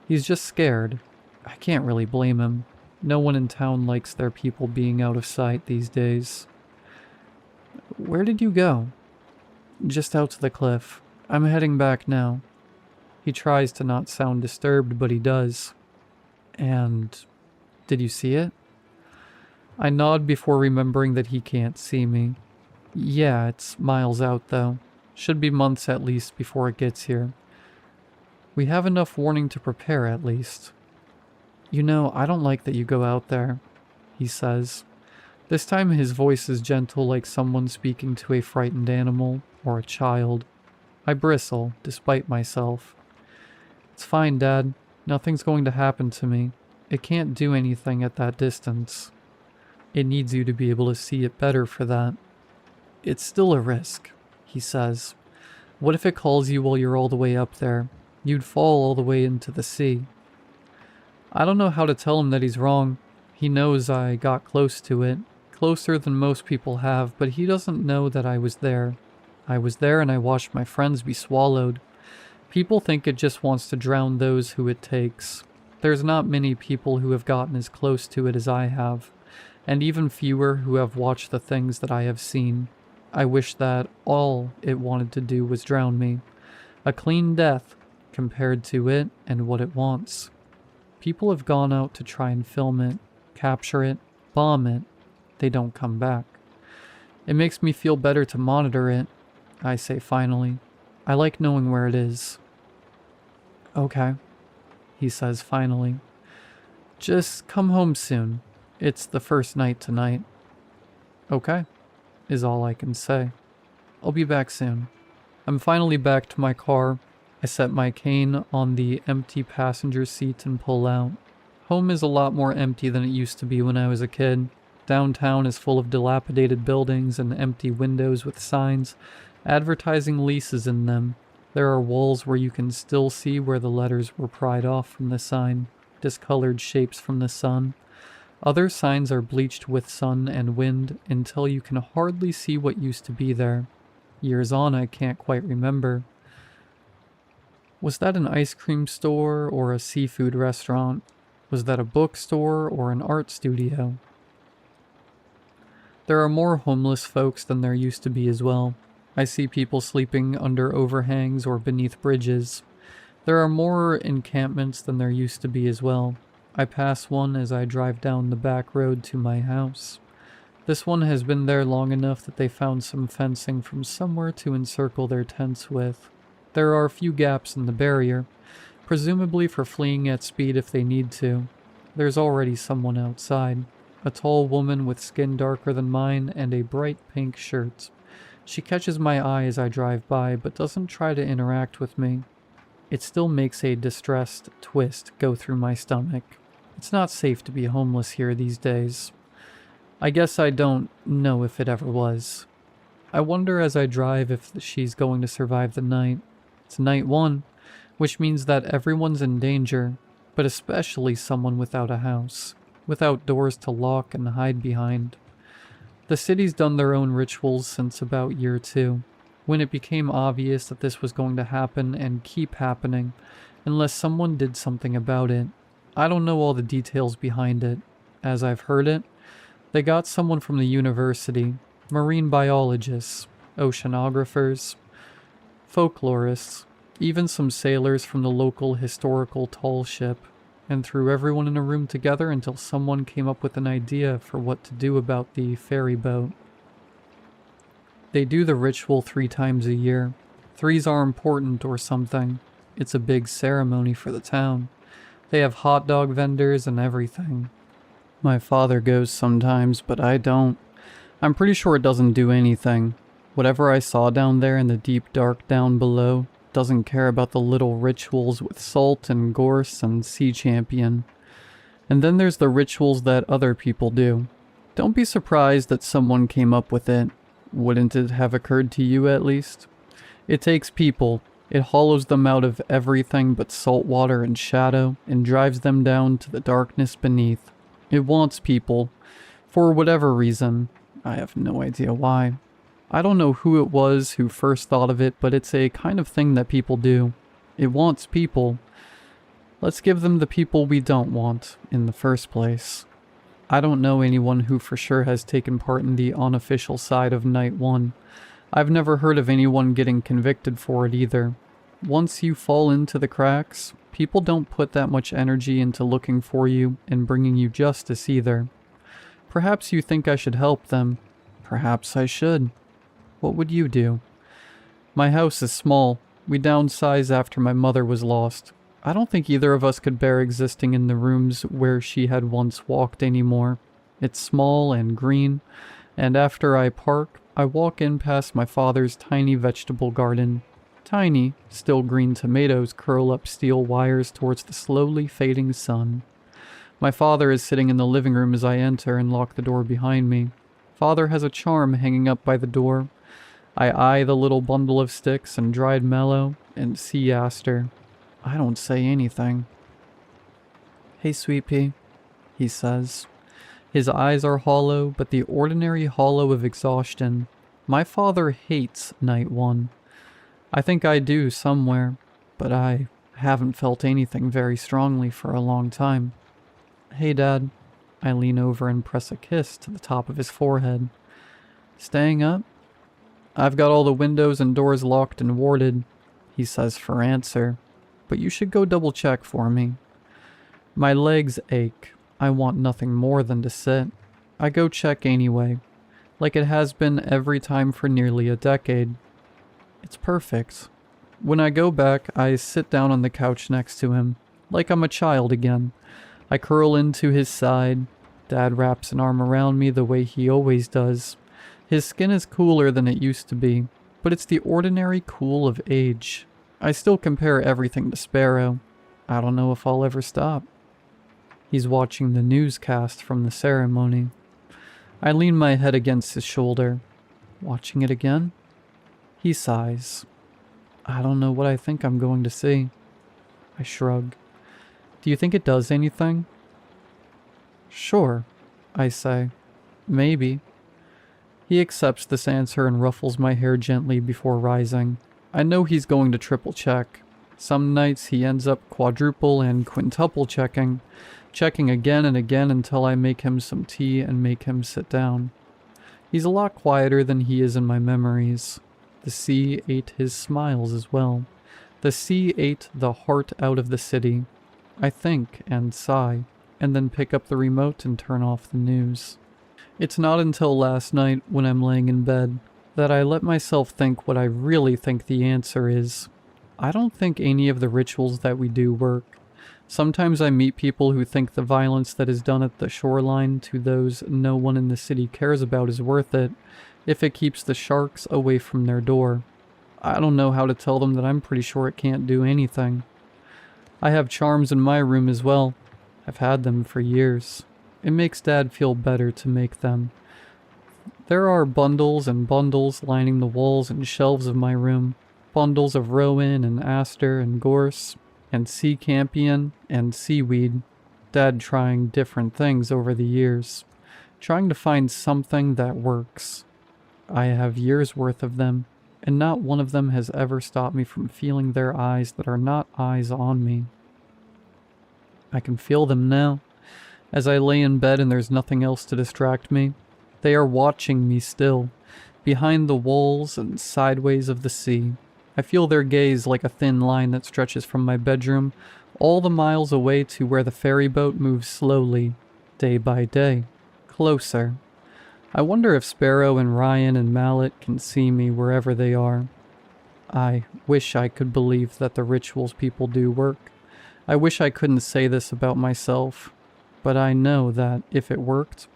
He's just scared. I can't really blame him. No one in town likes their people being out of sight these days. Where did you go? Just out to the cliff. I'm heading back now. He tries to not sound disturbed, but he does. And did you see it? I nod before remembering that he can't see me. Yeah, it's miles out though. Should be months at least before it gets here. We have enough warning to prepare at least. You know, I don't like that you go out there, he says. This time his voice is gentle, like someone speaking to a frightened animal or a child. I bristle, despite myself. It's fine, Dad. Nothing's going to happen to me. It can't do anything at that distance. It needs you to be able to see it better for that. It's still a risk, he says. What if it calls you while you're all the way up there? You'd fall all the way into the sea. I don't know how to tell him that he's wrong. He knows I got close to it, closer than most people have, but he doesn't know that I was there. I was there and I watched my friends be swallowed. People think it just wants to drown those who it takes. There's not many people who have gotten as close to it as I have, and even fewer who have watched the things that I have seen. I wish that all it wanted to do was drown me. A clean death compared to it and what it wants. People have gone out to try and film it, capture it, bomb it. They don't come back. It makes me feel better to monitor it, I say finally. I like knowing where it is. Okay, he says finally. Just come home soon. It's the first night tonight. Okay, is all I can say. I'll be back soon. I'm finally back to my car. I set my cane on the empty passenger seat and pull out. Home is a lot more empty than it used to be when I was a kid. Downtown is full of dilapidated buildings and empty windows with signs advertising leases in them. There are walls where you can still see where the letters were pried off from the sign, discolored shapes from the sun. Other signs are bleached with sun and wind until you can hardly see what used to be there. Years on, I can't quite remember. Was that an ice cream store or a seafood restaurant? Was that a bookstore or an art studio? There are more homeless folks than there used to be as well. I see people sleeping under overhangs or beneath bridges. There are more encampments than there used to be as well. I pass one as I drive down the back road to my house. This one has been there long enough that they found some fencing from somewhere to encircle their tents with. There are a few gaps in the barrier, presumably for fleeing at speed if they need to. There's already someone outside, a tall woman with skin darker than mine and a bright pink shirt. She catches my eye as I drive by, but doesn't try to interact with me. It still makes a distressed twist go through my stomach. It's not safe to be homeless here these days. I guess I don't know if it ever was. I wonder as I drive if she's going to survive the night. It's night one, which means that everyone's in danger, but especially someone without a house, without doors to lock and hide behind. The city's done their own rituals since about year 2, when it became obvious that this was going to happen and keep happening, unless someone did something about it. I don't know all the details behind it. As I've heard it, they got someone from the university, marine biologists, oceanographers, folklorists, even some sailors from the local historical tall ship, and threw everyone in a room together until someone came up with an idea for what to do about the ferry boat. They do the ritual 3 times a year. 3s are important or something. It's a big ceremony for the town. They have hot dog vendors and everything. My father goes sometimes, but I don't. I'm pretty sure it doesn't do anything. Whatever I saw down there in the deep dark down below doesn't care about the little rituals with salt and gorse and sea champion. And then there's the rituals that other people do. Don't be surprised that someone came up with it. Wouldn't it have occurred to you at least? It takes people. It hollows them out of everything but salt water and shadow and drives them down to the darkness beneath. It wants people. For whatever reason. I have no idea why. I don't know who it was who first thought of it, but it's a kind of thing that people do. It wants people. Let's give them the people we don't want in the first place. I don't know anyone who for sure has taken part in the unofficial side of Night 1. I've never heard of anyone getting convicted for it either. Once you fall into the cracks, people don't put that much energy into looking for you and bringing you justice either. Perhaps you think I should help them. Perhaps I should. What would you do? My house is small. We downsized after my mother was lost. I don't think either of us could bear existing in the rooms where she had once walked anymore. It's small and green, and after I park, I walk in past my father's tiny vegetable garden. Tiny, still green tomatoes curl up steel wires towards the slowly fading sun. My father is sitting in the living room as I enter and lock the door behind me. Father has a charm hanging up by the door. I eye the little bundle of sticks and dried mallow and sea aster. I don't say anything. "Hey, sweet pea," he says. His eyes are hollow, but the ordinary hollow of exhaustion. My father hates Night 1. I think I do somewhere, but I haven't felt anything very strongly for a long time. "Hey, Dad." I lean over and press a kiss to the top of his forehead. "Staying up?" "I've got all the windows and doors locked and warded," he says for answer. "But you should go double check for me." My legs ache. I want nothing more than to sit. I go check anyway, like it has been every time for nearly a decade. It's perfect. When I go back, I sit down on the couch next to him, like I'm a child again. I curl into his side. Dad wraps an arm around me the way he always does. His skin is cooler than it used to be, but it's the ordinary cool of age. I still compare everything to Sparrow. I don't know if I'll ever stop. He's watching the newscast from the ceremony. I lean my head against his shoulder. Watching it again? He sighs. I don't know what I think I'm going to see. I shrug. Do you think it does anything? Sure, I say. Maybe. He accepts this answer and ruffles my hair gently before rising. I know he's going to triple check. Some nights he ends up quadruple and quintuple checking again and again until I make him some tea and make him sit down. He's a lot quieter than he is in my memories. The sea ate his smiles as well. The sea ate the heart out of the city. I think and sigh, and then pick up the remote and turn off the news. It's not until last night, when I'm laying in bed, that I let myself think what I really think the answer is. I don't think any of the rituals that we do work. Sometimes I meet people who think the violence that is done at the shoreline to those no one in the city cares about is worth it, if it keeps the sharks away from their door. I don't know how to tell them that I'm pretty sure it can't do anything. I have charms in my room as well. I've had them for years. It makes Dad feel better to make them. There are bundles and bundles lining the walls and shelves of my room. Bundles of rowan and aster and gorse and sea campion and seaweed. Dad trying different things over the years. Trying to find something that works. I have years worth of them, and not one of them has ever stopped me from feeling their eyes that are not eyes on me. I can feel them now. As I lay in bed and there's nothing else to distract me, they are watching me still, behind the walls and sideways of the sea. I feel their gaze like a thin line that stretches from my bedroom all the miles away to where the ferry boat moves slowly, day by day, closer. I wonder if Sparrow and Ryan and Mallet can see me wherever they are. I wish I could believe that the rituals people do work. I wish I couldn't say this about myself. But I know that, if it worked,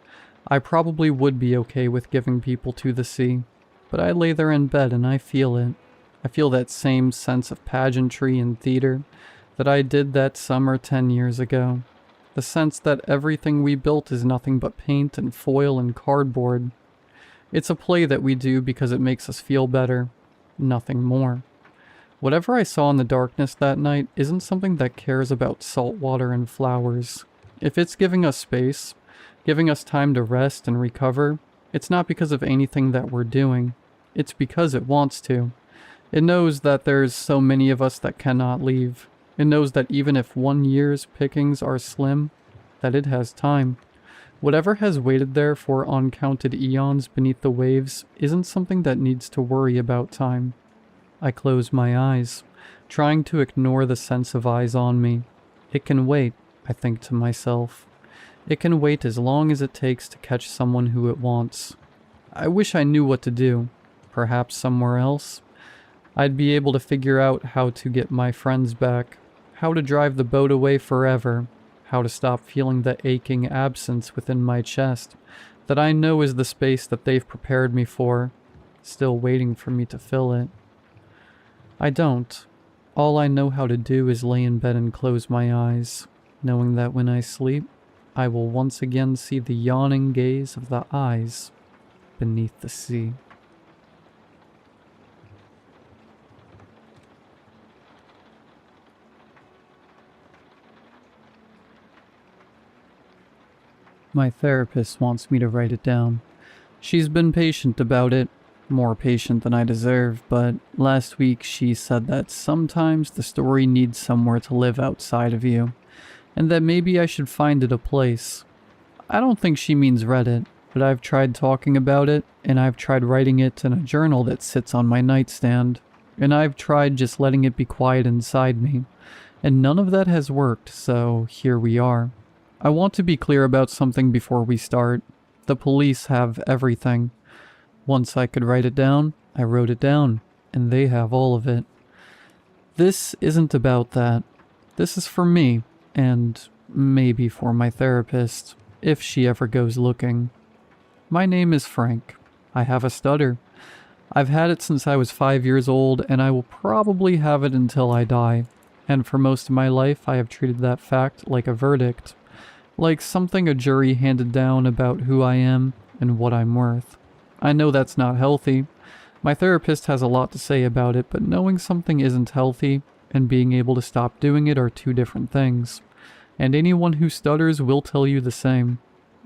I probably would be okay with giving people to the sea. But I lay there in bed and I feel it. I feel that same sense of pageantry and theater that I did that summer 10 years ago. The sense that everything we built is nothing but paint and foil and cardboard. It's a play that we do because it makes us feel better. Nothing more. Whatever I saw in the darkness that night isn't something that cares about salt water and flowers. If it's giving us space, giving us time to rest and recover, it's not because of anything that we're doing. It's because it wants to. It knows that there's so many of us that cannot leave. It knows that even if 1 year's pickings are slim, that it has time. Whatever has waited there for uncounted eons beneath the waves isn't something that needs to worry about time. I close my eyes, trying to ignore the sense of eyes on me. It can wait, I think to myself. It can wait as long as it takes to catch someone who it wants. I wish I knew what to do. Perhaps somewhere else. I'd be able to figure out how to get my friends back, how to drive the boat away forever, how to stop feeling the aching absence within my chest that I know is the space that they've prepared me for, still waiting for me to fill it. I don't. All I know how to do is lay in bed and close my eyes, knowing that when I sleep, I will once again see the yawning gaze of the eyes beneath the sea. My therapist wants me to write it down. She's been patient about it, more patient than I deserve, but last week she said that sometimes the story needs somewhere to live outside of you, and that maybe I should find it a place. I don't think she means Reddit, but I've tried talking about it, and I've tried writing it in a journal that sits on my nightstand, and I've tried just letting it be quiet inside me, and none of that has worked, so here we are. I want to be clear about something before we start. The police have everything. Once I could write it down, I wrote it down, and they have all of it. This isn't about that. This is for me, and maybe for my therapist, if she ever goes looking. My name is Frank. I have a stutter. I've had it since I was 5 years old, and I will probably have it until I die. And for most of my life, I have treated that fact like a verdict. Like something a jury handed down about who I am and what I'm worth. I know that's not healthy. My therapist has a lot to say about it, but knowing something isn't healthy and being able to stop doing it are two different things. And anyone who stutters will tell you the same.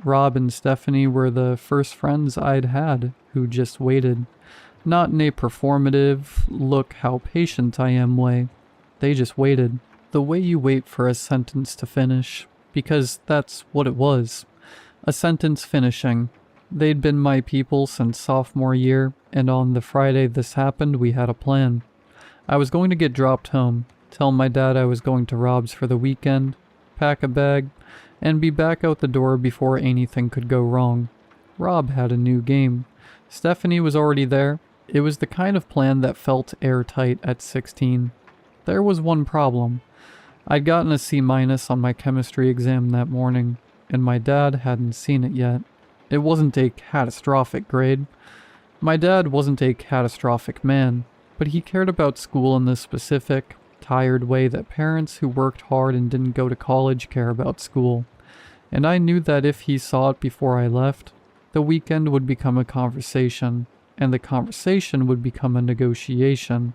Rob and Stephanie were the first friends I'd had who just waited. Not in a performative, look how patient I am way. They just waited. The way you wait for a sentence to finish. Because that's what it was. A sentence finishing. They'd been my people since sophomore year, and on the Friday this happened, we had a plan. I was going to get dropped home, tell my dad I was going to Rob's for the weekend, pack a bag, and be back out the door before anything could go wrong. Rob had a new game. Stephanie was already there. It was the kind of plan that felt airtight at 16. There was one problem. I'd gotten a C- on my chemistry exam that morning, and my dad hadn't seen it yet. It wasn't a catastrophic grade. My dad wasn't a catastrophic man, but he cared about school in the specific, tired way that parents who worked hard and didn't go to college care about school. And I knew that if he saw it before I left, the weekend would become a conversation, and the conversation would become a negotiation.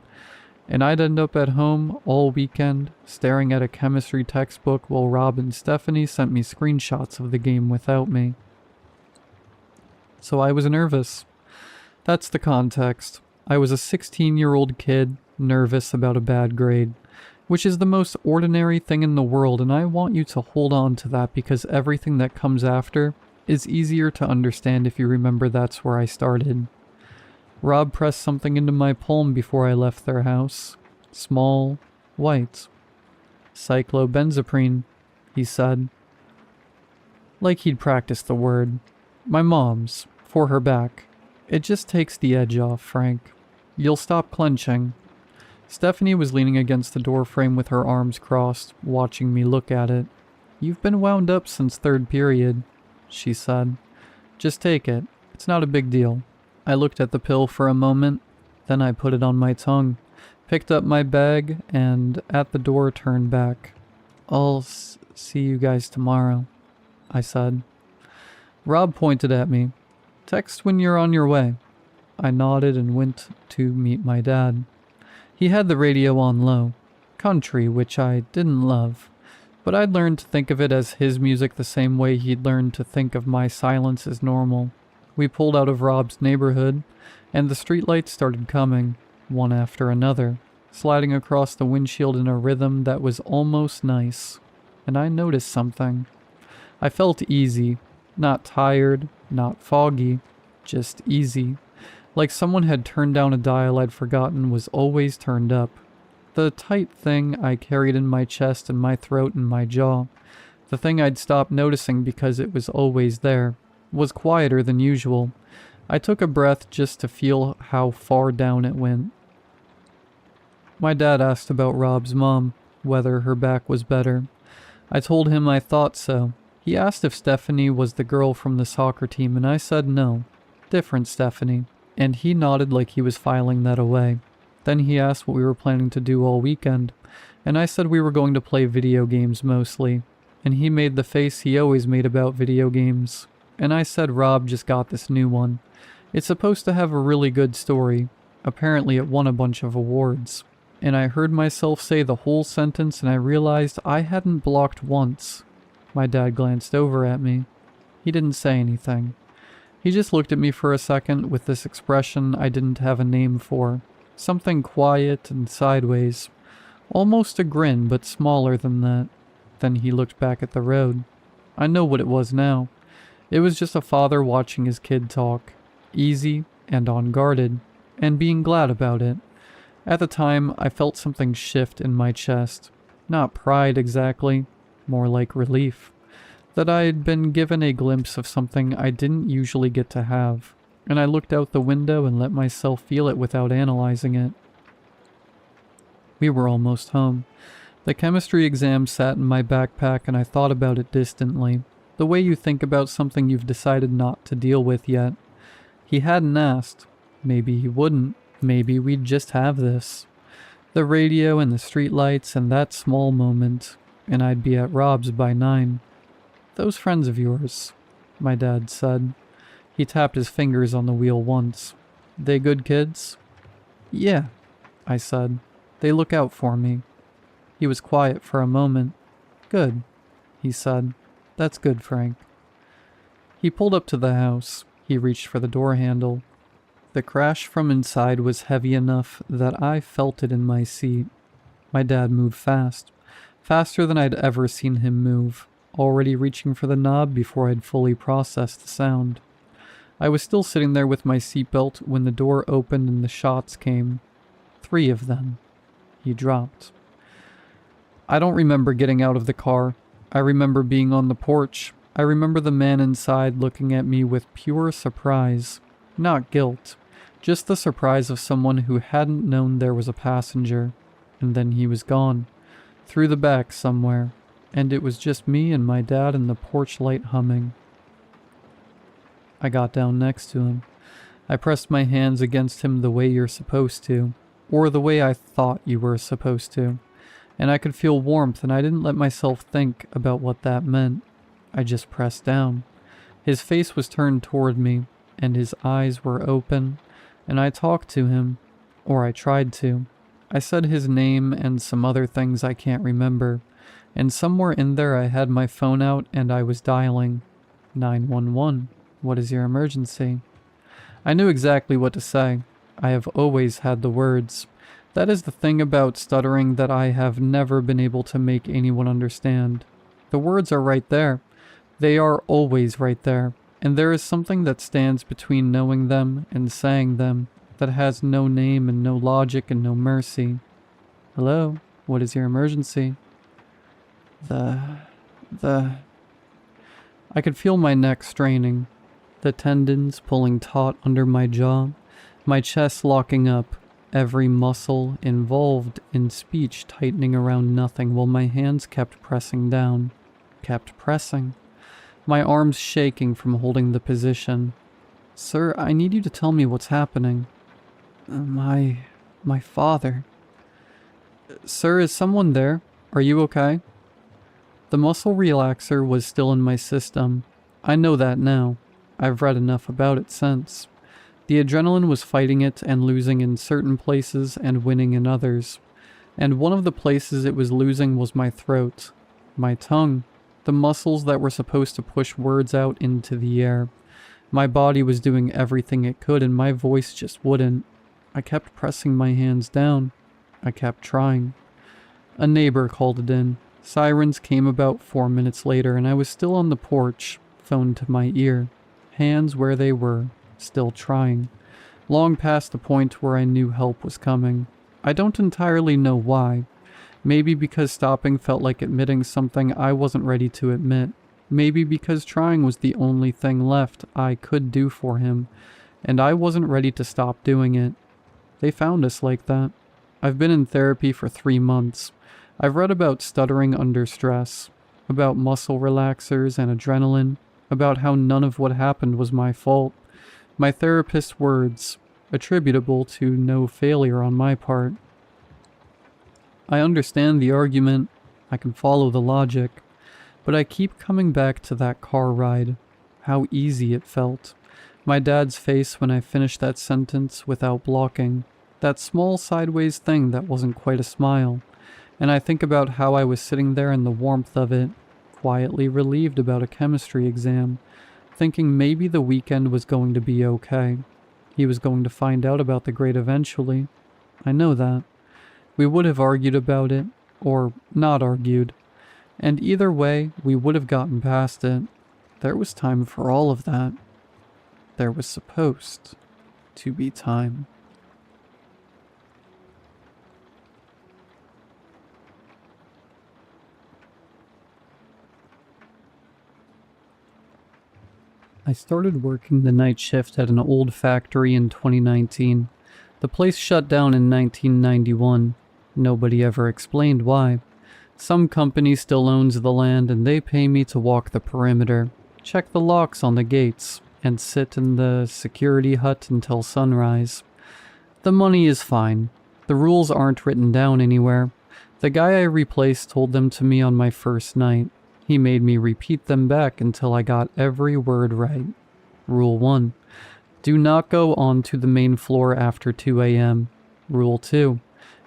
And I'd end up at home all weekend, staring at a chemistry textbook while Rob and Stephanie sent me screenshots of the game without me. So I was nervous. That's the context. I was a 16-year-old kid, nervous about a bad grade, which is the most ordinary thing in the world, and I want you to hold on to that because everything that comes after is easier to understand if you remember that's where I started. Rob pressed something into my palm before I left their house. Small, white. Cyclobenzaprine, he said. Like he'd practiced the word. My mom's, for her back. It just takes the edge off, Frank. You'll stop clenching. Stephanie was leaning against the doorframe with her arms crossed, watching me look at it. You've been wound up since third period, she said. Just take it. It's not a big deal. I looked at the pill for a moment, then I put it on my tongue, picked up my bag, and at the door turned back. I'll see you guys tomorrow, I said. Rob pointed at me. Text when you're on your way. I nodded and went to meet my dad. He had the radio on low. Country, which I didn't love. But I'd learned to think of it as his music the same way he'd learned to think of my silence as normal. We pulled out of Rob's neighborhood, and the streetlights started coming, one after another, sliding across the windshield in a rhythm that was almost nice. And I noticed something. I felt easy, Not tired, not foggy, just easy. Like someone had turned down a dial I'd forgotten was always turned up. The tight thing I carried in my chest and my throat and my jaw, the thing I'd stopped noticing because it was always there, was quieter than usual. I took a breath just to feel how far down it went. My dad asked about Rob's mom, whether her back was better. I told him I thought so. He asked if Stephanie was the girl from the soccer team, and I said no. Different Stephanie. And he nodded like he was filing that away. Then he asked what we were planning to do all weekend, and I said we were going to play video games mostly. And he made the face he always made about video games. And I said Rob just got this new one. It's supposed to have a really good story. Apparently it won a bunch of awards. And I heard myself say the whole sentence and I realized I hadn't blocked once. My dad glanced over at me. He didn't say anything. He just looked at me for a second with this expression I didn't have a name for. Something quiet and sideways. Almost a grin, but smaller than that. Then he looked back at the road. I know what it was now. It was just a father watching his kid talk. Easy and unguarded. And being glad about it. At the time, I felt something shift in my chest. Not pride exactly. More like relief. That I had been given a glimpse of something I didn't usually get to have. And I looked out the window and let myself feel it without analyzing it. We were almost home. The chemistry exam sat in my backpack and I thought about it distantly. The way you think about something you've decided not to deal with yet. He hadn't asked. Maybe he wouldn't. Maybe we'd just have this. The radio and the streetlights and that small moment. And I'd be at Rob's by 9. Those friends of yours, my dad said. He tapped his fingers on the wheel once. They good kids? Yeah, I said. They look out for me. He was quiet for a moment. Good, he said. That's good, Frank. He pulled up to the house. He reached for the door handle. The crash from inside was heavy enough that I felt it in my seat. My dad moved fast. Faster than I'd ever seen him move. Already reaching for the knob before I'd fully processed the sound. I was still sitting there with my seatbelt when the door opened and the shots came. 3 of them. He dropped. I don't remember getting out of the car. I remember being on the porch. I remember the man inside looking at me with pure surprise. Not guilt. Just the surprise of someone who hadn't known there was a passenger. And then he was gone. Through the back somewhere. And it was just me and my dad and the porch light humming. I got down next to him. I pressed my hands against him the way you're supposed to. Or the way I thought you were supposed to. And I could feel warmth and I didn't let myself think about what that meant. I just pressed down. His face was turned toward me. And his eyes were open. And I talked to him. Or I tried to. I said his name and some other things I can't remember. And somewhere in there I had my phone out and I was dialing. 911. What is your emergency? I knew exactly what to say. I have always had the words. That is the thing about stuttering that I have never been able to make anyone understand. The words are right there. They are always right there. And there is something that stands between knowing them and saying them that has no name and no logic and no mercy. Hello? What is your emergency? I could feel my neck straining, the tendons pulling taut under my jaw, my chest locking up, every muscle involved in speech tightening around nothing while my hands kept pressing down, kept pressing, my arms shaking from holding the position. Sir, I need you to tell me what's happening. My father. Sir, is someone there? Are you okay? The muscle relaxer was still in my system. I know that now. I've read enough about it since. The adrenaline was fighting it and losing in certain places and winning in others. And one of the places it was losing was my throat. My tongue. The muscles that were supposed to push words out into the air. My body was doing everything it could and my voice just wouldn't. I kept pressing my hands down. I kept trying. A neighbor called it in. Sirens came about 4 minutes later and I was still on the porch, phone to my ear, hands where they were, still trying, long past the point where I knew help was coming. I don't entirely know why. Maybe because stopping felt like admitting something I wasn't ready to admit. Maybe because trying was the only thing left I could do for him, and I wasn't ready to stop doing it. They found us like that. I've been in therapy for 3 months. I've read about stuttering under stress, about muscle relaxers and adrenaline, about how none of what happened was my fault. My therapist's words, attributable to no failure on my part. I understand the argument, I can follow the logic, but I keep coming back to that car ride. How easy it felt. My dad's face when I finished that sentence without blocking. That small sideways thing that wasn't quite a smile. And I think about how I was sitting there in the warmth of it, quietly relieved about a chemistry exam, thinking maybe the weekend was going to be okay. He was going to find out about the grade eventually. I know that. We would have argued about it, or not argued. And either way, we would have gotten past it. There was time for all of that. There was supposed to be time. I started working the night shift at an old factory in 2019. The place shut down in 1991. Nobody ever explained why. Some company still owns the land and they pay me to walk the perimeter, check the locks on the gates, and sit in the security hut until sunrise. The money is fine. The rules aren't written down anywhere. The guy I replaced told them to me on my first night. He made me repeat them back until I got every word right. Rule 1. Do not go onto the main floor after 2 a.m. Rule 2.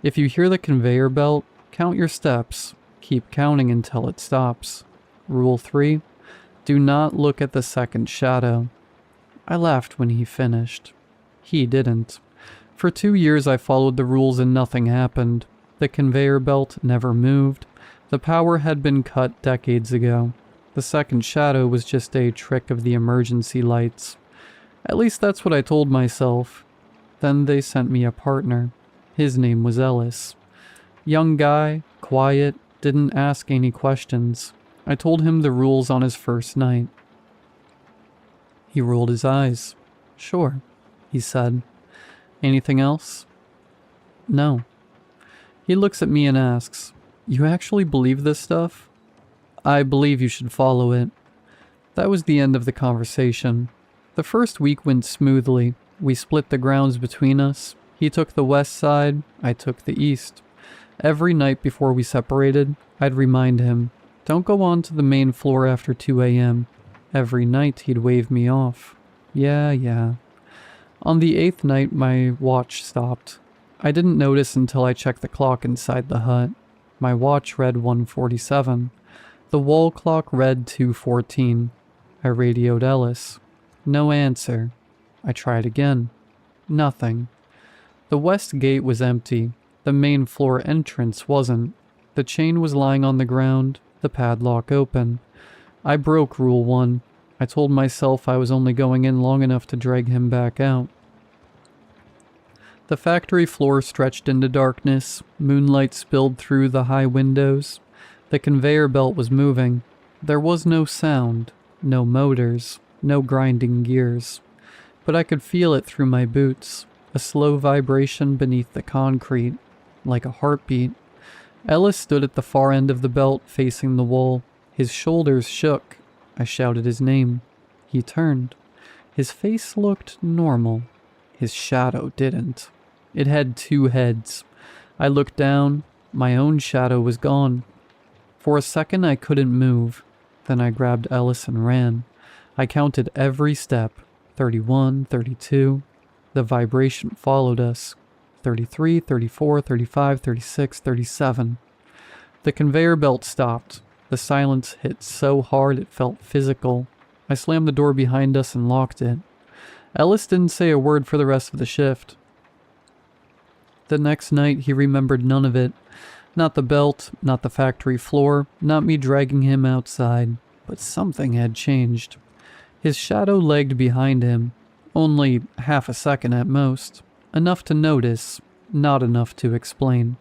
If you hear the conveyor belt, count your steps. Keep counting until it stops. Rule 3. Do not look at the second shadow. I laughed when he finished. He didn't. For 2 years I followed the rules and nothing happened. The conveyor belt never moved. The power had been cut decades ago. The second shadow was just a trick of the emergency lights. At least that's what I told myself. Then they sent me a partner. His name was Ellis. Young guy, quiet, didn't ask any questions. I told him the rules on his first night. He rolled his eyes. Sure, he said. Anything else? No. He looks at me and asks, you actually believe this stuff? I believe you should follow it. That was the end of the conversation. The first week went smoothly. We split the grounds between us. He took the west side, I took the east. Every night before we separated, I'd remind him, don't go on to the main floor after 2 a.m. Every night he'd wave me off. Yeah. On the 8th night my watch stopped. I didn't notice until I checked the clock inside the hut. My watch read 1:47. The wall clock read 2:14. I radioed Ellis. No answer. I tried again. Nothing. The west gate was empty. The main floor entrance wasn't. The chain was lying on the ground, the padlock open. I broke Rule 1. I told myself I was only going in long enough to drag him back out. The factory floor stretched into darkness. Moonlight spilled through the high windows. The conveyor belt was moving. There was no sound, no motors, no grinding gears. But I could feel it through my boots, a slow vibration beneath the concrete, like a heartbeat. Ellis stood at the far end of the belt, facing the wall. His shoulders shook. I shouted his name. He turned. His face looked normal. His shadow didn't. It had 2 heads. I looked down. My own shadow was gone. For a second I couldn't move. Then I grabbed Ellis and ran. I counted every step. 31, 32. The vibration followed us. 33, 34, 35, 36, 37. The conveyor belt stopped. The silence hit so hard it felt physical. I slammed the door behind us and locked it. Ellis didn't say a word for the rest of the shift. The next night he remembered none of it. Not the belt, not the factory floor, not me dragging him outside. But something had changed. His shadow lagged behind him, only half a second at most. Enough to notice, not enough to explain.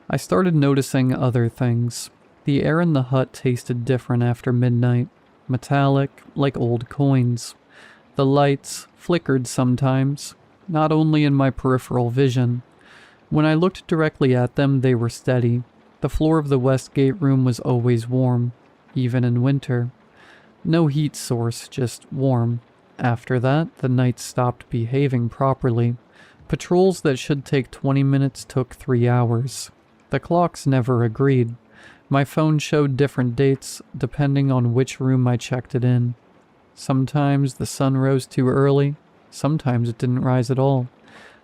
I started noticing other things. The air in the hut tasted different after midnight, metallic, like old coins. The lights flickered sometimes, not only in my peripheral vision. When I looked directly at them, they were steady. The floor of the west gate room was always warm, even in winter. No heat source, just warm. After that, the nights stopped behaving properly. Patrols that should take 20 minutes took 3 hours. The clocks never agreed. My phone showed different dates depending on which room I checked it in. Sometimes the sun rose too early, sometimes it didn't rise at all.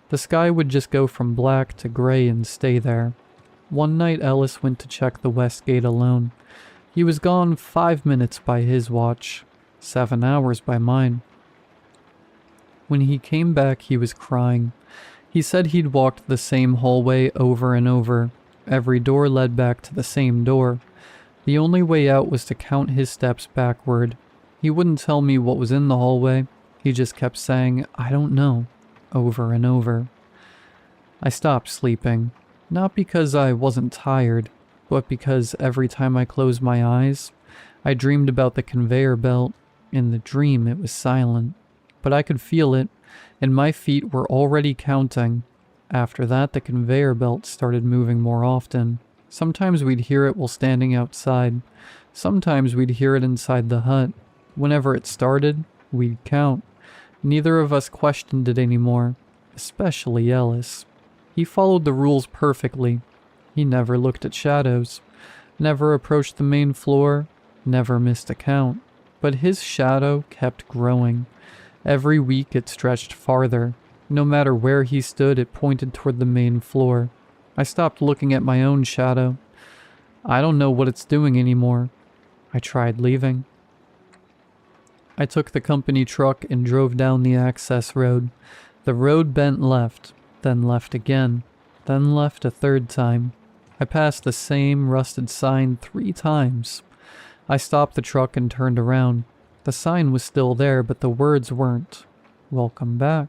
The sky would just go from black to gray and stay there. One night Ellis went to check the west gate alone. He was gone 5 minutes by his watch, 7 hours by mine. When he came back, he was crying. He said he'd walked the same hallway over and over. Every door led back to the same door. The only way out was to count his steps backward. He wouldn't tell me what was in the hallway. He just kept saying, "I don't know," over and over. I stopped sleeping, not because I wasn't tired, but because every time I closed my eyes, I dreamed about the conveyor belt. In the dream, it was silent, but I could feel it, and my feet were already counting. After that, the conveyor belt started moving more often. Sometimes we'd hear it while standing outside. Sometimes we'd hear it inside the hut. Whenever it started, we'd count. Neither of us questioned it anymore, especially Ellis. He followed the rules perfectly. He never looked at shadows, never approached the main floor, never missed a count. But his shadow kept growing. Every week it stretched farther. No matter where he stood, it pointed toward the main floor. I stopped looking at my own shadow. I don't know what it's doing anymore. I tried leaving. I took the company truck and drove down the access road. The road bent left, then left again, then left a third time. I passed the same rusted sign 3 times. I stopped the truck and turned around. The sign was still there, but the words weren't. "Welcome back."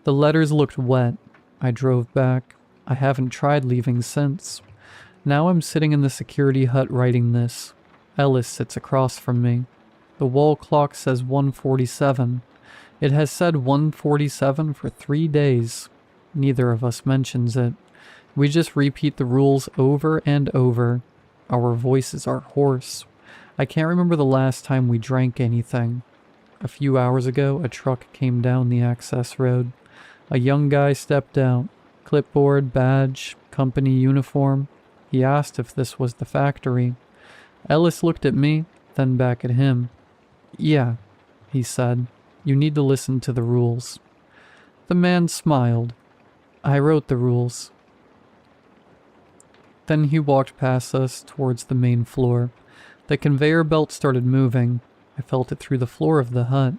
The letters looked wet. I drove back. I haven't tried leaving since. Now I'm sitting in the security hut writing this. Ellis sits across from me. The wall clock says 1:47. It has said 1:47 for 3 days. Neither of us mentions it. We just repeat the rules over and over. Our voices are hoarse. I can't remember the last time we drank anything. A few hours ago, a truck came down the access road. A young guy stepped out. Clipboard, badge, company uniform. He asked if this was the factory. Ellis looked at me, then back at him. "Yeah," he said. "You need to listen to the rules." The man smiled. "I wrote the rules." Then he walked past us towards the main floor. The conveyor belt started moving. I felt it through the floor of the hut.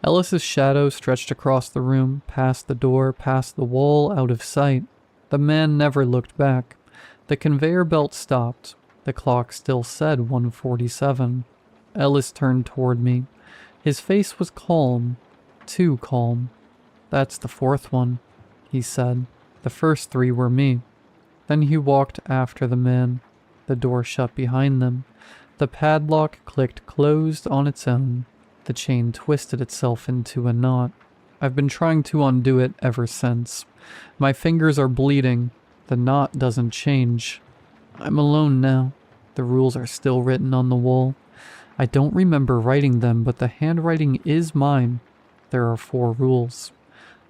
Ellis's shadow stretched across the room, past the door, past the wall, out of sight. The man never looked back. The conveyor belt stopped. The clock still said 1:47. Ellis turned toward me. His face was calm. Too calm. "That's the 4th one," he said. "The first 3 were me." Then he walked after the man. The door shut behind them. The padlock clicked closed on its own. The chain twisted itself into a knot. I've been trying to undo it ever since. My fingers are bleeding. The knot doesn't change. I'm alone now. The rules are still written on the wall. I don't remember writing them, but the handwriting is mine. There are 4 rules.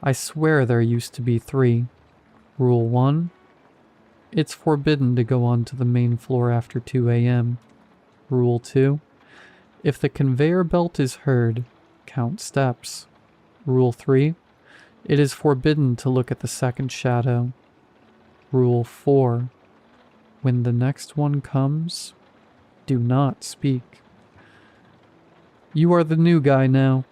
I swear there used to be 3. Rule 1. It's forbidden to go onto the main floor after 2 a.m. Rule 2. If the conveyor belt is heard, count steps. Rule 3. It is forbidden to look at the second shadow. Rule 4. When the next one comes, do not speak. You are the new guy now.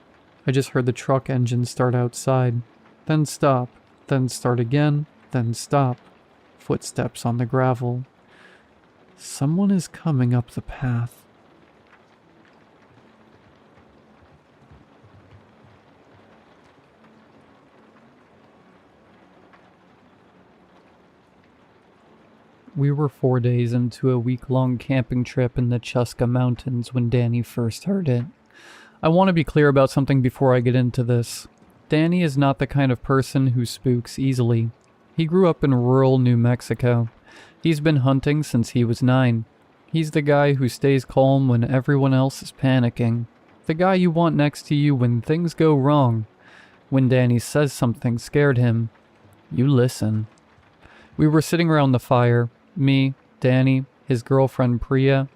I just heard the truck engine start outside. Then stop. Then start again. Then stop. Footsteps on the gravel. Someone is coming up the path. We were 4 days into a week-long camping trip in the Chuska Mountains when Danny first heard it. I want to be clear about something before I get into this. Danny is not the kind of person who spooks easily. He grew up in rural New Mexico. He's been hunting since he was 9. He's the guy who stays calm when everyone else is panicking. The guy you want next to you when things go wrong. When Danny says something scared him, you listen. We were sitting around the fire, me, Danny, his girlfriend Priya,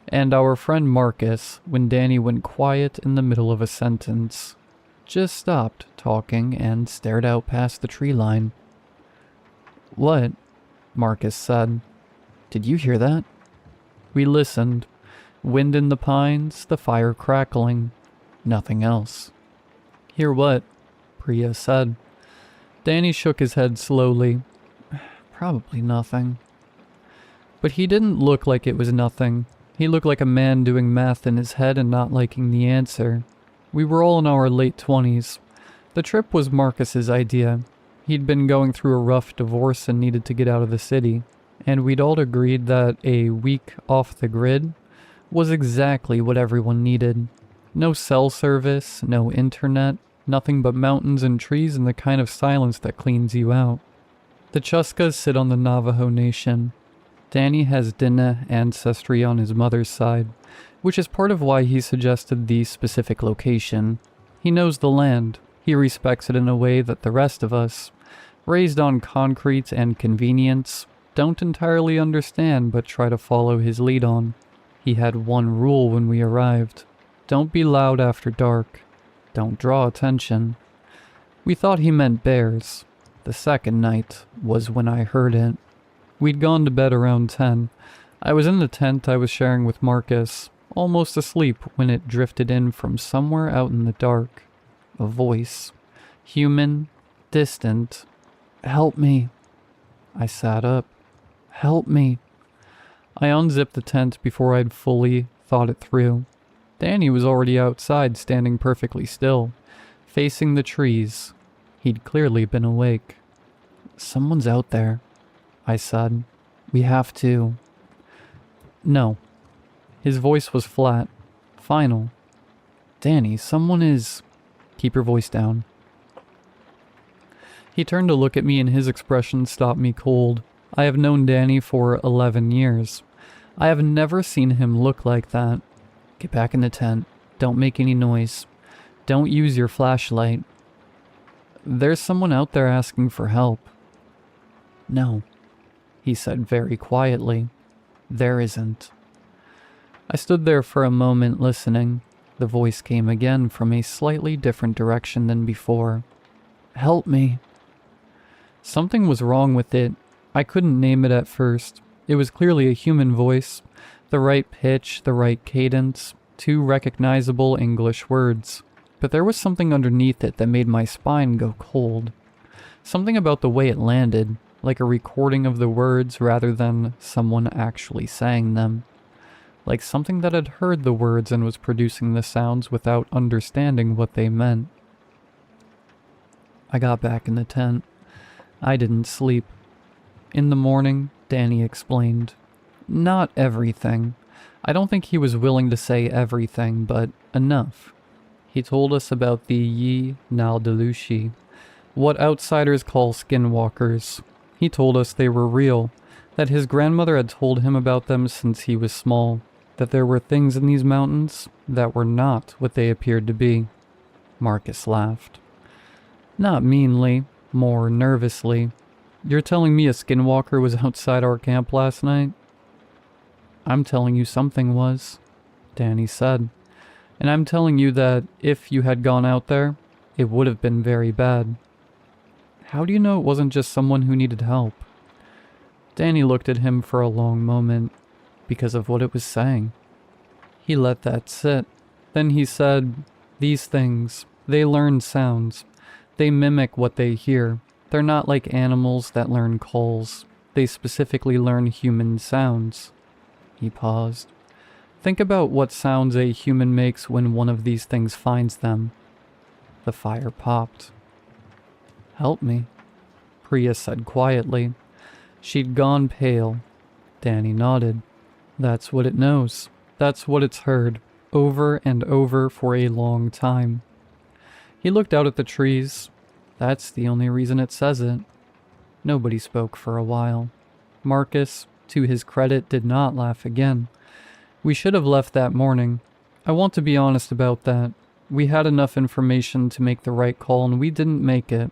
and our friend Marcus, when Danny went quiet in the middle of a sentence. Just stopped talking and stared out past the tree line. "What?" Marcus said. "Did you hear that?" We listened. Wind in the pines, the fire crackling. Nothing else. "Hear what?" Priya said. Danny shook his head slowly. "Probably nothing." But he didn't look like it was nothing. He looked like a man doing math in his head and not liking the answer. We were all in our late 20s. The trip was Marcus's idea. He'd been going through a rough divorce and needed to get out of the city. And we'd all agreed that a week off the grid was exactly what everyone needed. No cell service, no internet, nothing but mountains and trees and the kind of silence that cleans you out. The Chuskas sit on the Navajo Nation. Danny has Dinah ancestry on his mother's side, which is part of why he suggested the specific location. He knows the land. He respects it in a way that the rest of us, raised on concrete and convenience, don't entirely understand but try to follow his lead on. He had one rule when we arrived. Don't be loud after dark. Don't draw attention. We thought he meant bears. The second night was when I heard it. We'd gone to bed around 10. I was in the tent I was sharing with Marcus, almost asleep when it drifted in from somewhere out in the dark. A voice. Human. Distant. "Help me." I sat up. "Help me." I unzipped the tent before I'd fully thought it through. Danny was already outside, standing perfectly still, facing the trees. He'd clearly been awake. "Someone's out there," I said. "We have to." "No." His voice was flat, final. "Danny, someone is..." "Keep your voice down." He turned to look at me and his expression stopped me cold. I have known Danny for 11 years. I have never seen him look like that. "Get back in the tent. Don't make any noise. Don't use your flashlight. There's someone out there asking for help." "No," he said very quietly. "There isn't." I stood there for a moment listening. The voice came again from a slightly different direction than before. "Help me." Something was wrong with it. I couldn't name it at first. It was clearly a human voice. The right pitch, the right cadence, 2 recognizable English words. But there was something underneath it that made my spine go cold. Something about the way it landed, like a recording of the words rather than someone actually saying them. Like something that had heard the words and was producing the sounds without understanding what they meant. I got back in the tent. I didn't sleep. In the morning, Danny explained. Not everything. I don't think he was willing to say everything, but enough. He told us about the Yi Naldalushi, what outsiders call skinwalkers. He told us they were real, that his grandmother had told him about them since he was small, that there were things in these mountains that were not what they appeared to be. Marcus laughed. Not meanly, more nervously. "You're telling me a skinwalker was outside our camp last night?" "I'm telling you something was," Danny said. "And I'm telling you that if you had gone out there, it would have been very bad." "How do you know it wasn't just someone who needed help?" Danny looked at him for a long moment, because of what it was saying. He let that sit. Then he said, "These things, they learn sounds. They mimic what they hear. They're not like animals that learn calls. They specifically learn human sounds." He paused. "Think about what sounds a human makes when one of these things finds them." The fire popped. "Help me," Priya said quietly. She'd gone pale. Danny nodded. That's what it knows. That's what it's heard, over and over for a long time. He looked out at the trees. That's the only reason it says it. Nobody spoke for a while. Marcus, to his credit, did not laugh again. We should have left that morning. I want to be honest about that. We had enough information to make the right call and we didn't make it.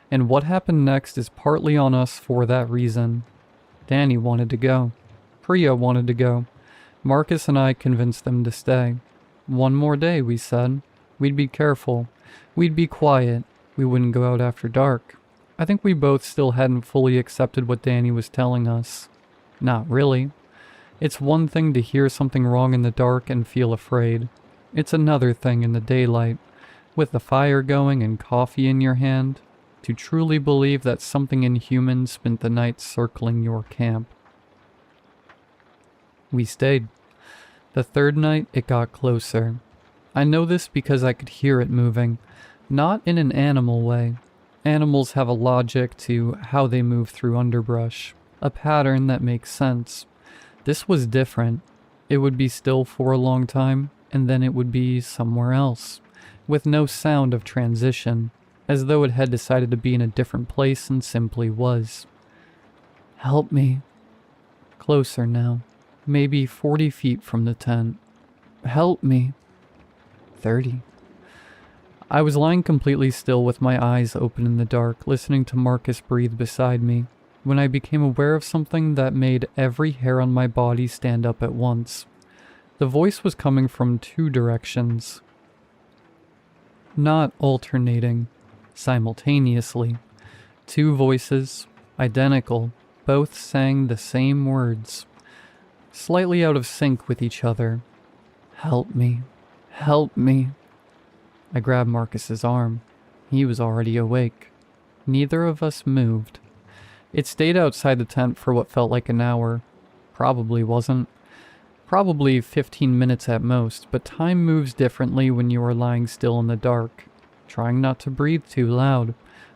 And what happened next is partly on us for that reason. Danny wanted to go. Priya wanted to go. Marcus and I convinced them to stay. One more day, we said. We'd be careful. We'd be quiet. We wouldn't go out after dark. I think we both still hadn't fully accepted what Danny was telling us. Not really. It's one thing to hear something wrong in the dark and feel afraid. It's another thing in the daylight, with the fire going and coffee in your hand, to truly believe that something inhuman spent the night circling your camp. We stayed. The third night, it got closer. I know this because I could hear it moving, not in an animal way. Animals have a logic to how they move through underbrush, a pattern that makes sense. This was different. It would be still for a long time, and then it would be somewhere else, with no sound of transition, as though it had decided to be in a different place and simply was. Help me. Closer now, maybe 40 feet from the tent. Help me. 30. I was lying completely still with my eyes open in the dark, listening to Marcus breathe beside me, when I became aware of something that made every hair on my body stand up at once. The voice was coming from two directions. Not alternating, simultaneously. Two voices, identical, both sang the same words, slightly out of sync with each other. Help me. Help me. I grabbed Marcus's arm. He was already awake. Neither of us moved. It stayed outside the tent for what felt like an hour. Probably wasn't. Probably 15 minutes at most, but time moves differently when you are lying still in the dark, trying not to breathe too loud,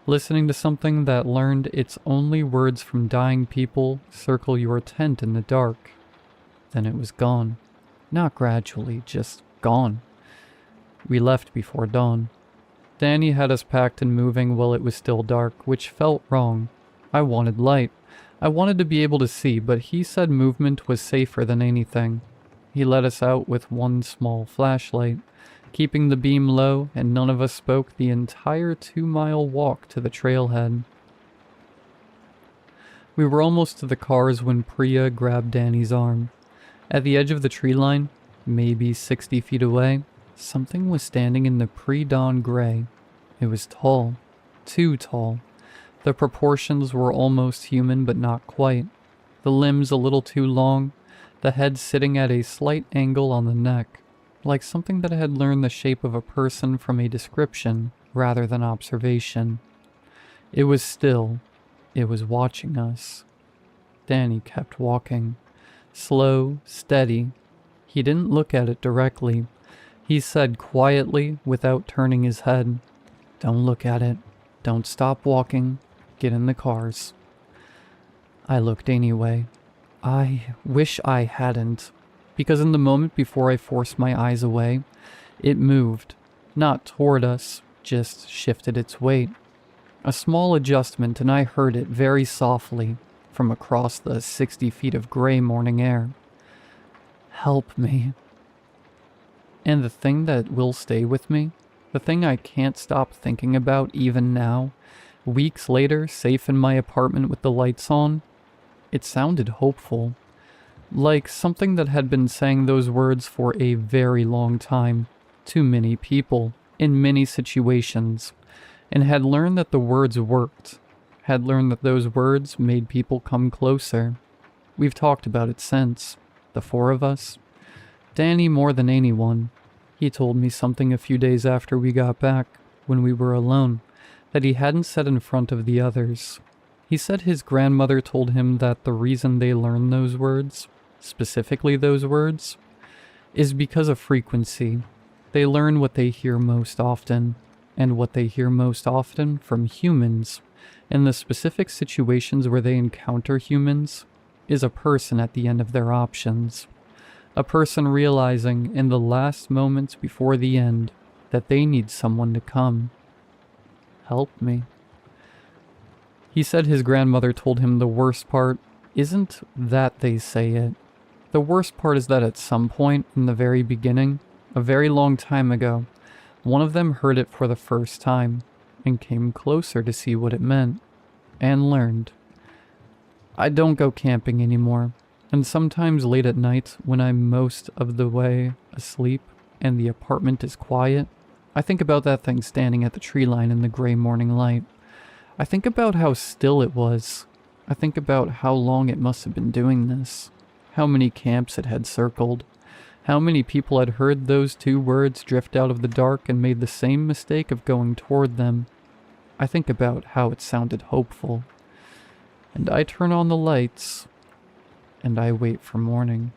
listening to something that learned its only words from dying people circle your tent in the dark. Then it was gone. Not gradually, just gone. We left before dawn. Danny had us packed and moving while it was still dark, which felt wrong. I wanted light. I wanted to be able to see, but he said movement was safer than anything. He let us out with one small flashlight, keeping the beam low, and none of us spoke the entire 2-mile walk to the trailhead. We were almost to the cars when Priya grabbed Danny's arm. At the edge of the tree line, maybe 60 feet away, something was standing in the pre-dawn gray. It was tall. Too tall. The proportions were almost human, but not quite. The limbs a little too long, the head sitting at a slight angle on the neck, like something that had learned the shape of a person from a description rather than observation. It was still. It was watching us. Danny kept walking. Slow, steady. He didn't look at it directly. He said quietly, without turning his head, "Don't look at it. Don't stop walking. Get in the cars." I looked anyway. I wish I hadn't, because in the moment before I forced my eyes away, it moved. Not toward us, just shifted its weight. A small adjustment, and I heard it very softly from across the 60 feet of gray morning air. Help me. And the thing that will stay with me, the thing I can't stop thinking about even now, weeks later, safe in my apartment with the lights on, it sounded hopeful. Like something that had been saying those words for a very long time, to many people, in many situations, and had learned that the words worked, had learned that those words made people come closer. We've talked about it since, the four of us. Danny more than anyone. He told me something a few days after we got back, when we were alone, that he hadn't said in front of the others. He said his grandmother told him that the reason they learn those words, specifically those words, is because of frequency. They learn what they hear most often, and what they hear most often from humans, in the specific situations where they encounter humans, is a person at the end of their options. A person realizing in the last moments before the end that they need someone to come. Help me. He said his grandmother told him the worst part isn't that they say it. The worst part is that at some point in the very beginning, a very long time ago, one of them heard it for the first time and came closer to see what it meant and learned. I don't go camping anymore, and sometimes late at night when I'm most of the way asleep and the apartment is quiet, I think about that thing standing at the tree line in the gray morning light. I think about how still it was. I think about how long it must have been doing this, how many camps it had circled, how many people had heard those two words drift out of the dark and made the same mistake of going toward them. I think about how it sounded hopeful. And I turn on the lights, and I wait for morning.